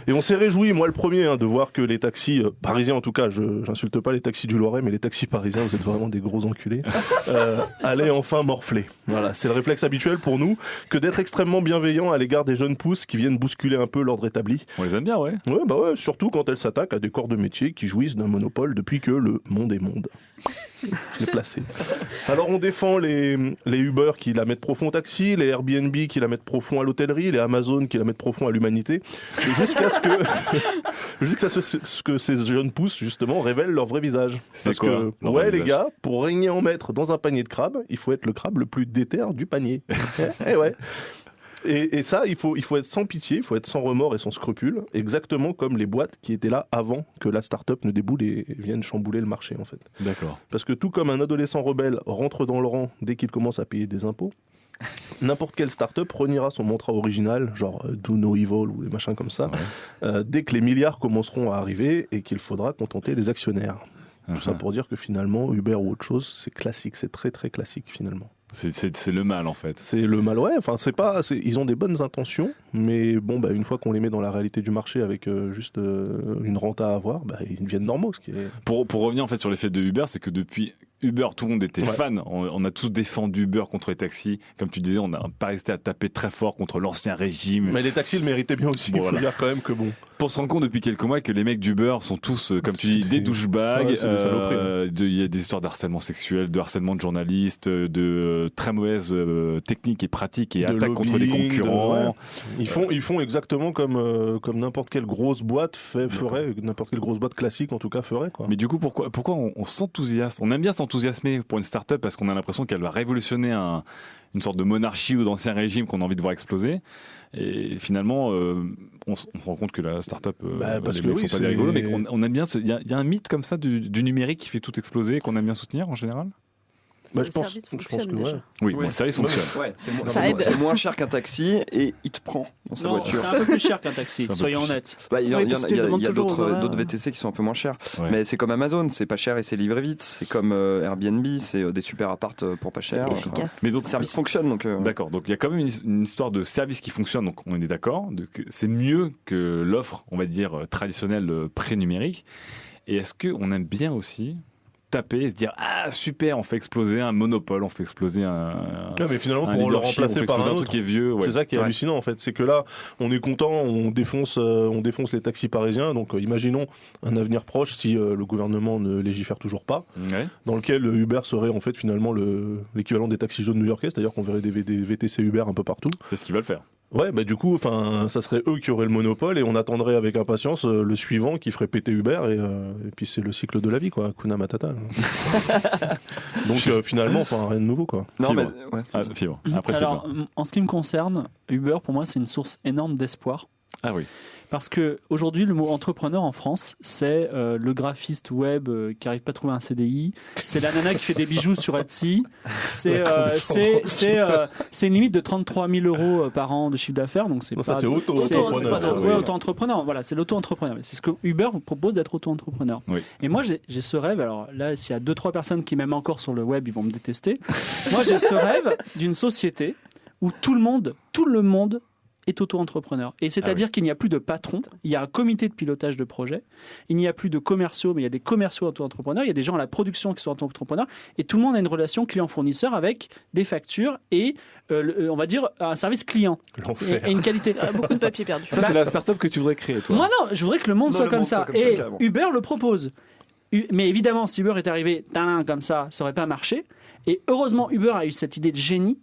Et on s'est réjoui, moi le premier, hein, de voir que les taxis parisiens, en tout cas, j'insulte pas les taxis du Loiret, mais les taxis parisiens, vous êtes vraiment des gros enculés, allaient enfin morfler. Voilà, c'est le réflexe habituel pour nous que d'être extrêmement bienveillant à l'égard des jeunes pousses qui viennent bousculer un peu l'ordre établi. On les aime bien, ouais. Ouais, bah ouais, surtout quand elles s'attaquent à des corps de métier qui jouissent d'un monopole depuis que le monde est monde. Je l'ai placé. Alors on défend les Uber qui la mettent profond au taxi, les Airbnb qui la mettent profond à l'hôtellerie, les Amazon qui la mettent profond à l'humanité, jusqu'à ce que ces jeunes pousses justement révèlent leur vrai visage. C'est Parce quoi, que leur ouais vrai les visage gars, pour régner en maître dans un panier de crabes, il faut être le crabe le plus déter du panier. Eh ouais. Et ça, il faut être sans pitié, il faut être sans remords et sans scrupules, exactement comme les boîtes qui étaient là avant que la start-up ne déboule et vienne chambouler le marché en fait. D'accord. Parce que tout comme un adolescent rebelle rentre dans le rang dès qu'il commence à payer des impôts, n'importe quelle start-up reniera son mantra original, genre do no evil ou des machins comme ça, dès que les milliards commenceront à arriver et qu'il faudra contenter les actionnaires. Tout ça pour dire que finalement, Uber ou autre chose, c'est classique, c'est très très classique finalement. C'est le mal en fait. C'est le mal, ouais. Enfin, ils ont des bonnes intentions, mais bon, bah, une fois qu'on les met dans la réalité du marché avec juste une renta à avoir, bah, ils deviennent normaux. Ce qui est... Pour revenir en fait sur l'effet de Uber, c'est que depuis Uber, tout le monde était Ouais. fan. On a tous défendu Uber contre les taxis. Comme tu disais, on n'a pas resté à taper très fort contre l'ancien régime. Mais les taxis le méritaient bien aussi. Bon, Il faut voilà. dire quand même que bon. Pour se rendre compte depuis quelques mois que les mecs d'Uber sont tous, comme tu dis, des douchebags. Ouais, c'est des saloperies, Il y a des histoires d'harcèlement sexuel, de harcèlement de journalistes, de très mauvaises techniques et pratiques et De attaques contre les lobbying, concurrents. Ils font exactement comme n'importe quelle grosse boîte ferait, n'importe quelle grosse boîte classique en tout cas ferait quoi. Mais du coup, pourquoi on s'enthousiasme? On aime bien s'enthousiasmer pour une start-up parce qu'on a l'impression qu'elle va révolutionner une sorte de monarchie ou d'ancien régime qu'on a envie de voir exploser. Et finalement, on se rend compte que la start-up, parce les que mecs oui, sont pas des c'est- rigolos, mais on aime bien. Il y a un mythe comme ça du numérique qui fait tout exploser, qu'on aime bien soutenir en général. Bah, Le je pense service que fonctionne ouais. déjà. Oui, bon, le service fonctionne. Ouais, c'est Ça aide. c'est moins cher qu'un taxi et il te prend dans sa Non, voiture. c'est un peu plus cher qu'un taxi, C'est un peu soyons plus cher. honnêtes. Bah, il y Oui, en parce a, que tu demandes toujours aux horaires. d'autres VTC qui sont un peu moins chers. Ouais. Mais c'est comme Amazon, c'est pas cher et c'est livré vite. C'est comme Airbnb, c'est des super apparts pour pas cher. C'est Enfin, efficace. Mais donc, le service fonctionne donc. D'accord, donc il y a quand même une histoire de service qui fonctionne, donc on est d'accord. C'est mieux que l'offre, on va dire, traditionnelle pré-numérique. Et est-ce qu'on aime bien aussi taper et se dire ah super, on fait exploser un monopole, on fait exploser Ouais, mais finalement un pour le leadership, on remplacer fait par exploser un un autre. truc qui est vieux. Ouais. C'est ça qui est Ouais. hallucinant en fait, c'est que là on est content, on défonce les taxis parisiens, donc imaginons un avenir proche si le gouvernement ne légifère toujours pas, Ouais. dans lequel Uber serait en fait finalement l'équivalent des taxis jaunes new-yorkais, c'est-à-dire qu'on verrait des VTC Uber un peu partout. C'est ce qu'ils veulent faire. Ouais, bah du coup, ça serait eux qui auraient le monopole et on attendrait avec impatience le suivant qui ferait péter Uber et puis c'est le cycle de la vie quoi, Hakuna Matata. Donc finalement, rien de nouveau quoi. Non mais Fibre. ouais. Ah, fibre. Après, c'est Alors, en ce qui me concerne, Uber, pour moi, c'est une source énorme d'espoir. Ah oui. Parce que aujourd'hui, le mot entrepreneur en France, c'est le graphiste web qui n'arrive pas à trouver un CDI, c'est la nana qui fait des bijoux sur Etsy, c'est une limite de 33 000 euros par an de chiffre d'affaires, donc c'est Non, pas. ça c'est c'est auto-entrepreneur. pas Ouais, auto-entrepreneur, voilà, c'est l'auto-entrepreneur. C'est ce que Uber vous propose d'être auto-entrepreneur. Oui. Et moi, j'ai ce rêve, alors là, s'il y a 2-3 personnes qui m'aiment encore sur le web, ils vont me détester. Moi, j'ai ce rêve d'une société où tout le monde est auto-entrepreneur. Et c'est-à-dire qu'il n'y a plus de patron, il y a un comité de pilotage de projet, il n'y a plus de commerciaux, mais il y a des commerciaux auto-entrepreneurs, il y a des gens à la production qui sont auto-entrepreneurs, et tout le monde a une relation client-fournisseur avec des factures et, on va dire, un service client L'enfer. et une qualité. Beaucoup de papier perdu. Ça, c'est la start-up que tu voudrais créer, toi. Moi non, je voudrais que le monde Non, soit le comme monde ça. soit comme ça, Et carrément. Uber le propose. Mais évidemment, si Uber est arrivé comme ça n'aurait pas marché. Et heureusement, Uber a eu cette idée de génie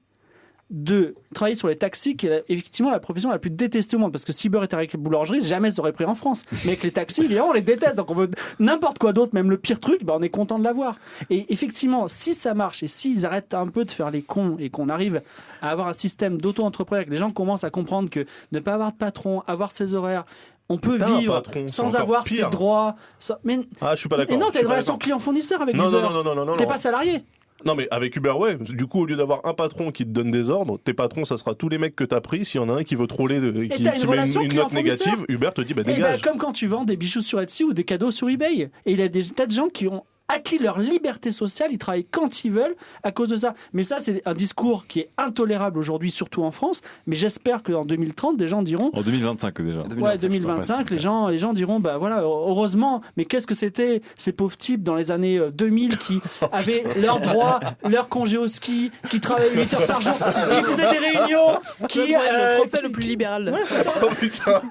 de travailler sur les taxis, qui est effectivement la profession la plus détestée au monde. Parce que si Uber était avec les boulangeries, jamais ça aurait pris en France. Mais avec les taxis, évidemment, on les déteste. Donc on veut n'importe quoi d'autre, même le pire truc, on est content de l'avoir. Et effectivement, si ça marche et s'ils arrêtent un peu de faire les cons et qu'on arrive à avoir un système d'auto-entrepreneur, que les gens commencent à comprendre que ne pas avoir de patron, avoir ses horaires, on peut T'as un vivre patron, c'est sans encore avoir pire. ses droits. Mais, Ah, je suis pas d'accord. et non, je t'as suis une pas relation d'accord. client-fournisseur avec Non, Uber. non. T'es pas salarié. Non, mais avec Uber, ouais. Du coup, au lieu d'avoir un patron qui te donne des ordres, tes patrons, ça sera tous les mecs que t'as pris. S'il y en a un qui veut troller, qui t'as une met relation une note client-fournisseur. négative, Uber te dit, bah Et ben, dégage. comme quand tu vends des bijoux sur Etsy ou des cadeaux sur eBay. Et il y a des tas de gens qui ont acquis leur liberté sociale, ils travaillent quand ils veulent à cause de ça. Mais ça, c'est un discours qui est intolérable aujourd'hui, surtout en France. Mais j'espère qu'en 2030, des gens diront. En 2025 déjà. Ouais, 2025, les gens diront, bah voilà, heureusement, mais qu'est-ce que c'était ces pauvres types dans les années 2000 qui avaient leurs droits, leur congé au ski, qui travaillaient 8 heures par jour, qui faisaient des réunions, qui... le français le plus libéral. Ouais, c'est ça. Oh putain,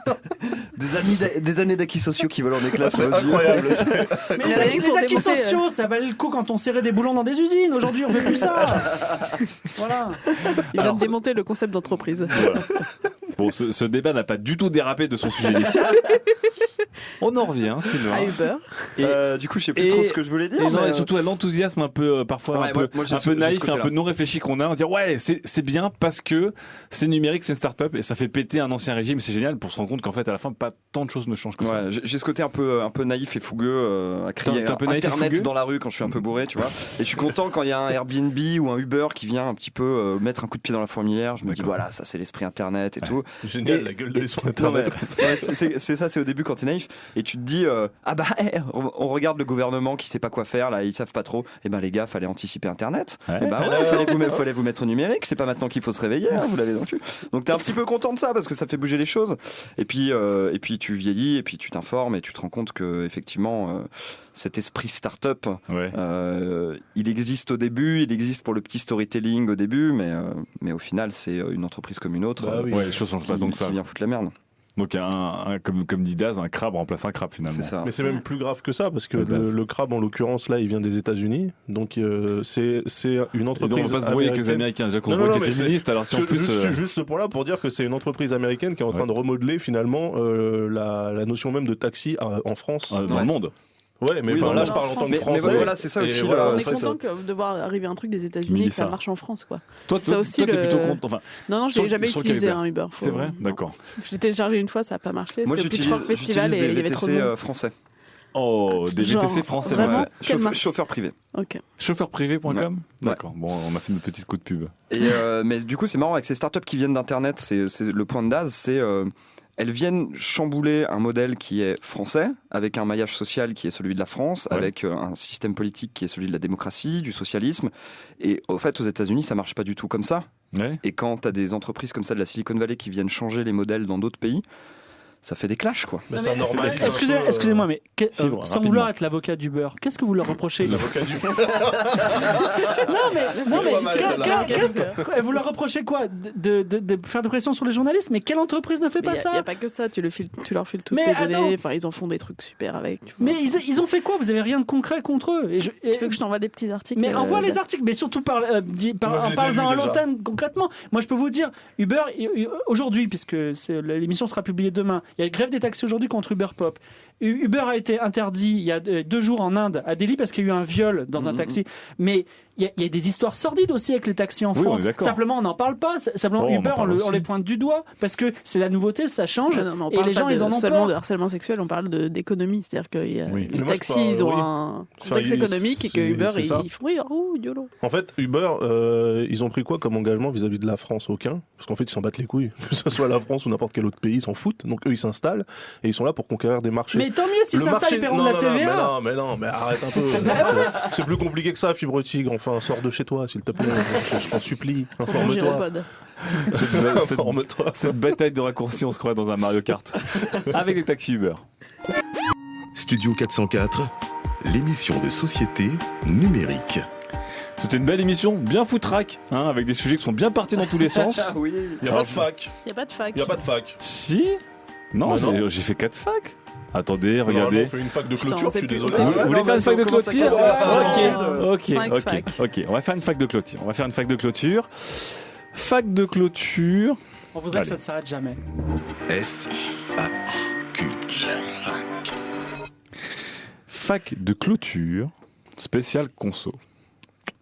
Des années d'acquis sociaux qui volent en éclats sous c'est nos yeux. incroyable. Mais Mais rien que les pour acquis démonter, sociaux, ça valait le coup quand on serrait des boulons dans des usines. Aujourd'hui, on fait plus ça. Voilà. Il vient Alors, de démonter le concept d'entreprise. Voilà. Bon, ce débat n'a pas du tout dérapé de son sujet initial. On en revient, sinon. À Uber. Du coup, je sais plus trop ce que je voulais dire. Et, non, mais, et surtout à l'enthousiasme un peu parfois Ouais, un peu, moi, j'ai un ce- peu j'ai naïf ce et un côté-là. peu non réfléchi qu'on a, dire ouais c'est bien parce que c'est numérique, c'est une start-up et ça fait péter un ancien régime, c'est génial pour se rendre compte qu'en fait à la fin pas tant de choses ne changent que ça. Ouais, j'ai ce côté un peu naïf et fougueux à crier T'es un peu naïf et Internet fougueux dans la rue quand je suis un peu bourré, tu vois. Et je suis content quand il y a un Airbnb ou un Uber qui vient un petit peu mettre un coup de pied dans la fourmilière. Je me dis D'accord. voilà, ça c'est l'esprit Internet et tout. Génial, Et- la gueule de l'esprit Non, mais- internet. ouais, c'est ça, c'est au début quand t'es naïf. positif, et tu te dis on regarde le gouvernement qui sait pas quoi faire là, ils savent pas trop. Et ben les gars, fallait anticiper Internet. Ouais. Et fallait vous mettre au numérique. C'est pas maintenant qu'il faut se réveiller, hein, vous l'avez dans le cul. Donc t'es un petit peu content de ça parce que ça fait bouger les choses. Et puis tu vieillis et puis tu t'informes et tu te rends compte que effectivement cet esprit start-up, il existe au début, il existe pour le petit storytelling au début, mais au final c'est une entreprise comme une autre. Ouais, les choses changent pas donc ça. Qui vient foutre la merde. Donc, comme dit Daz, un crabe remplace un crabe finalement. C'est ça. Mais c'est même plus grave que ça, parce que Ouais, le crabe, en l'occurrence, là, il vient des États-Unis. Donc, c'est une entreprise. Et donc, on va pas se brouiller avec les Américains. Déjà qu'on se Non, brouille non, avec les mais féministes, alors si en plus. Juste ce point-là pour dire que c'est une entreprise américaine qui est en train de remodeler finalement la notion même de taxi en France. Dans le monde. Ouais, mais Oui, là, je parle en tant que mais Français. voilà, c'est ça Et aussi. voilà, On est ça, content de voir arriver un truc des États-Unis et que ça Mélissa. marche en France, quoi. Toi, Ça aussi, t'es plutôt content. Enfin, Non, je Sur- l'ai jamais sur utilisé quel un Uber. c'est vrai. D'accord. J'ai téléchargé une fois, ça n'a pas marché. Moi C'était au j'utilise Pitchfork Festival et des il y avait trop de VTC monde. français. Oh, des Genre, VTC français. vraiment Ouais. Quelle marque Chauffeur privé. Ok. Chauffeurprivé.com. Ouais. D'accord. Bon, on a fait une petite coup de pub. Et mais du coup c'est marrant avec ces startups qui viennent d'internet, c'est le point de Daz, c'est elles viennent chambouler un modèle qui est français, avec un maillage social qui est celui de la France, Ouais. avec un système politique qui est celui de la démocratie, du socialisme. Et au fait, aux États-Unis, ça marche pas du tout comme ça. Ouais. Et quand tu as des entreprises comme ça de la Silicon Valley qui viennent changer les modèles dans d'autres pays, ça fait des clashs, quoi. Mais Non, ça mais- normalise un peu, Excusez-moi, mais Si, bon, sans rapidement. vouloir être l'avocat du beurre, qu'est-ce que vous leur reprochez L'avocat du Non mais pas mal, celle-là. qu'est-ce que vous leur reprochez quoi de faire de pression sur les journalistes? Mais quelle entreprise ne fait pas Il n'y ça? a pas que ça, tu leur files toutes Mais les attends. données, enfin, ils en font des trucs super avec. tu vois. Mais ils ont fait quoi? Vous avez rien de concret contre eux? Tu veux que je t'envoie des petits articles Mais envoie les articles, mais surtout Moi, je les ai parle-en vus à déjà. l'antenne concrètement. Moi, je peux vous dire, Uber, aujourd'hui, puisque l'émission sera publiée demain, il y a une grève des taxis aujourd'hui contre Uber Pop. Uber a été interdit il y a 2 jours en Inde, à Delhi, parce qu'il y a eu un viol dans un taxi. Mais il y a des histoires sordides aussi avec les taxis en Oui, on France. est d'accord. Simplement, on n'en parle pas. Simplement, Oh, on en Uber, parle on aussi. les pointe du doigt, parce que c'est la nouveauté, ça change. Ah non, mais on et parle les pas gens, ils en ont seulement peur. de harcèlement sexuel, on parle d'économie. C'est-à-dire que Oui. les Mais moi, je taxis, parle- ils ont oui. un Enfin, contexte économique et que c'est- Uber, c'est ça. ils font rire. Ouh, YOLO. En fait, Uber, ils ont pris quoi comme engagement vis-à-vis de la France? Aucun. Parce qu'en fait, ils s'en battent les couilles. Que ce soit la France ou n'importe quel autre pays, ils s'en foutent. Donc eux, ils s'installent et ils sont là pour conquérir des marchés. Mais tant mieux s'ils Le s'installent, marché- ils paieront de la TVA. mais arrête un peu. C'est plus compliqué que ça, Fibre Tigre. Enfin, sors de chez toi, s'il te plaît. Je t'en supplie. Faut manger Informe-toi. au pod. Informe-toi. Cette bataille de raccourcis, on se croit dans un Mario Kart. Avec des taxis Uber. Studio 404, l'émission de société numérique. C'était une belle émission, bien foutraque, hein, avec des sujets qui sont bien partis dans tous les sens. oui. Il n'y a pas de fac. Il n'y a pas de fac. Il n'y a pas de fac. Si. Non, Bah non. j'ai fait 4 facs. Attendez, Normalement, regardez. on fait une fac de Putain, clôture, on je suis sait plus, désolé. on sait Vous, plus. vous voulez faire une fac de commence à clôture casser la Ok, Cinq ok, facs. ok. On va faire une fac de clôture. On va faire une fac de clôture. Fac de clôture. On voudrait que Allez. ça ne s'arrête jamais. F-A-Q. Fac de clôture. Spécial conso.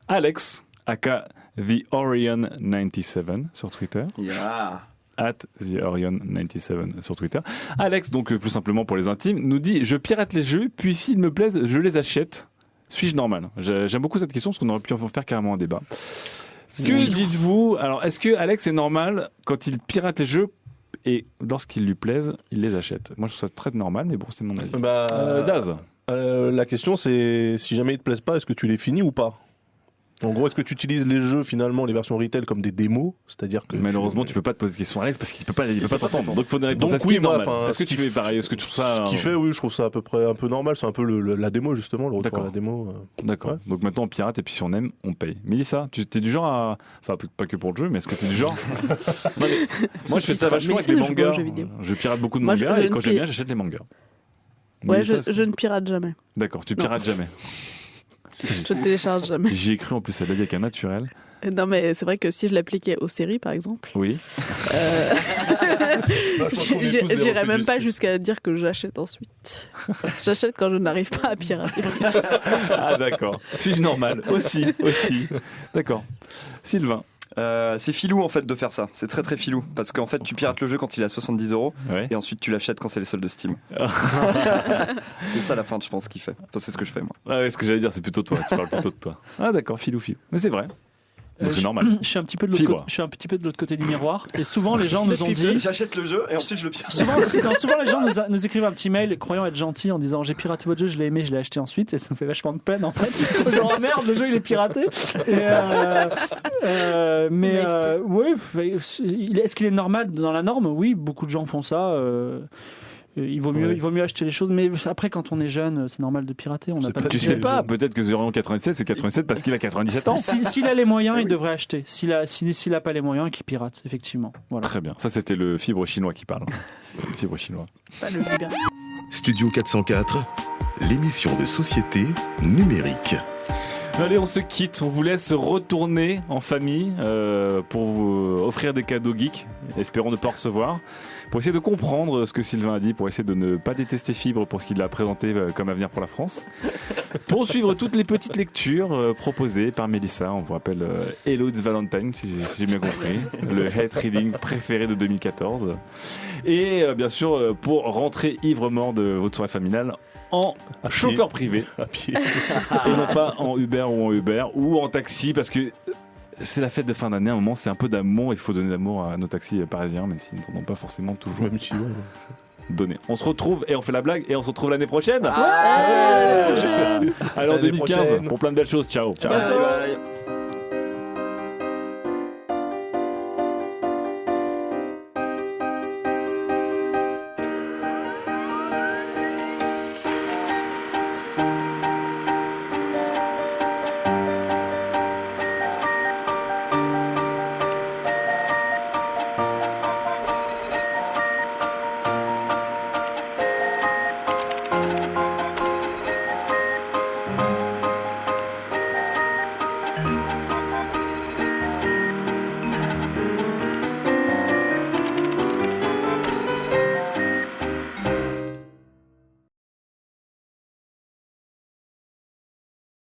Alex, aka The Orion 97 sur Twitter. Yeah. At The Orion 97 sur Twitter. Alex, donc plus simplement pour les intimes, nous dit: je pirate les jeux, puis s'ils me plaisent, je les achète. Suis-je normal? J'aime beaucoup cette question parce qu'on aurait pu en faire carrément un débat. Que dites-vous? Alors, est-ce que Alex est normal quand il pirate les jeux et lorsqu'ils lui plaisent, il les achète? Moi, je trouve ça très normal, mais bon, c'est mon avis. Bah, Daz. la question, c'est si jamais ils te plaisent pas, est-ce que tu les finis ou pas? En gros, est-ce que tu utilises les jeux, finalement, les versions retail, comme des démos? C'est-à-dire que. Malheureusement, tu peux pas te poser de questions à Alex parce qu'il peut pas t'entendre. Donc, il faut des réponses. Donc, Est-ce qu'il oui, est moi, normal? enfin, Est-ce que ce tu qui fais pareil? Est-ce que tu trouves ça. Ce qu'il fait, oui, je trouve ça à peu près un peu normal. C'est un peu la démo, justement, le retour D'accord. à la démo. D'accord. Ouais. Donc maintenant on pirate et puis si on aime, on paye. Mélissa, tu es du genre à. Enfin, pas que pour le jeu, mais est-ce que tu es du genre. Non, mais moi je fais ça vachement avec Mélissa les ne joue pas aux mangas. jeux vidéo. Je pirate beaucoup de Moi, mangas je et ne quand j'aime pi- bien, j'achète les mangas. Ouais, Mélissa, je ne pirate jamais. D'accord, tu Non. pirates jamais. Je ne télécharge jamais. J'y ai cru en plus, elle a dit avec un naturel. Non, mais c'est vrai que si je l'appliquais aux séries, par exemple, Oui. j'irais même pas jusqu'à dire que j'achète ensuite. J'achète quand je n'arrive pas à pirater. Ah d'accord. Suis-je normal? Aussi. D'accord. Sylvain. C'est filou en fait de faire ça, c'est très très filou parce qu'en fait tu pirates le jeu quand il est à 70 € Ouais. et ensuite tu l'achètes quand c'est les soldes de Steam. C'est ça la fin, je pense, qu'il fait. Enfin, c'est ce que je fais moi. Ah ouais, ce que j'allais dire, c'est plutôt toi. Tu parles plutôt de toi. Ah d'accord, filou. Mais c'est vrai. Donc c'est normal. Je suis un petit peu de l'autre Fibre. côté, je suis un petit peu de l'autre côté du miroir. Et souvent, les gens nous ont dit. J'achète le jeu et ensuite je le pirate. Souvent, les gens nous écrivent un petit mail croyant être gentils en disant j'ai piraté votre jeu, je l'ai aimé, je l'ai acheté ensuite. Et ça nous fait vachement de peine en fait. Genre ah, merde, le jeu il est piraté. Oui, est-ce qu'il est normal dans la norme? Oui, beaucoup de gens font ça. Il vaut mieux acheter les choses, mais après quand on est jeune, c'est normal de pirater. On n'a pas. Tu sais pas, peut-être que Zorian 97 c'est 97 parce qu'il a 97 ans. S'il a les moyens, il devrait acheter. S'il a pas les moyens, qu'il pirate, effectivement. Voilà. Très bien. Ça c'était le fibre chinois qui parle. Le fibre chinois. Pas le vulgaire. Studio 404, l'émission de société numérique. Allez, on se quitte, on vous laisse retourner en famille pour vous offrir des cadeaux geeks, espérons ne pas en recevoir, pour essayer de comprendre ce que Sylvain a dit, pour essayer de ne pas détester Fibre pour ce qu'il a présenté comme avenir pour la France, pour suivre toutes les petites lectures proposées par Mélissa. On vous rappelle Hello It's Valentine, si j'ai bien compris, le head reading préféré de 2014, et bien sûr pour rentrer ivre-mort de votre soirée familiale en chauffeur privé À pied. et non pas en Uber ou en taxi, parce que c'est la fête de fin d'année. À un moment, c'est un peu d'amour. Il faut donner d'amour à nos taxis parisiens, même s'ils n'en ont pas forcément toujours Même si, ouais. donné. On se retrouve et on fait la blague et on se retrouve l'année prochaine. Ah, Alors L'année 2015 prochaine. pour plein de belles choses. Ciao. Bye bye.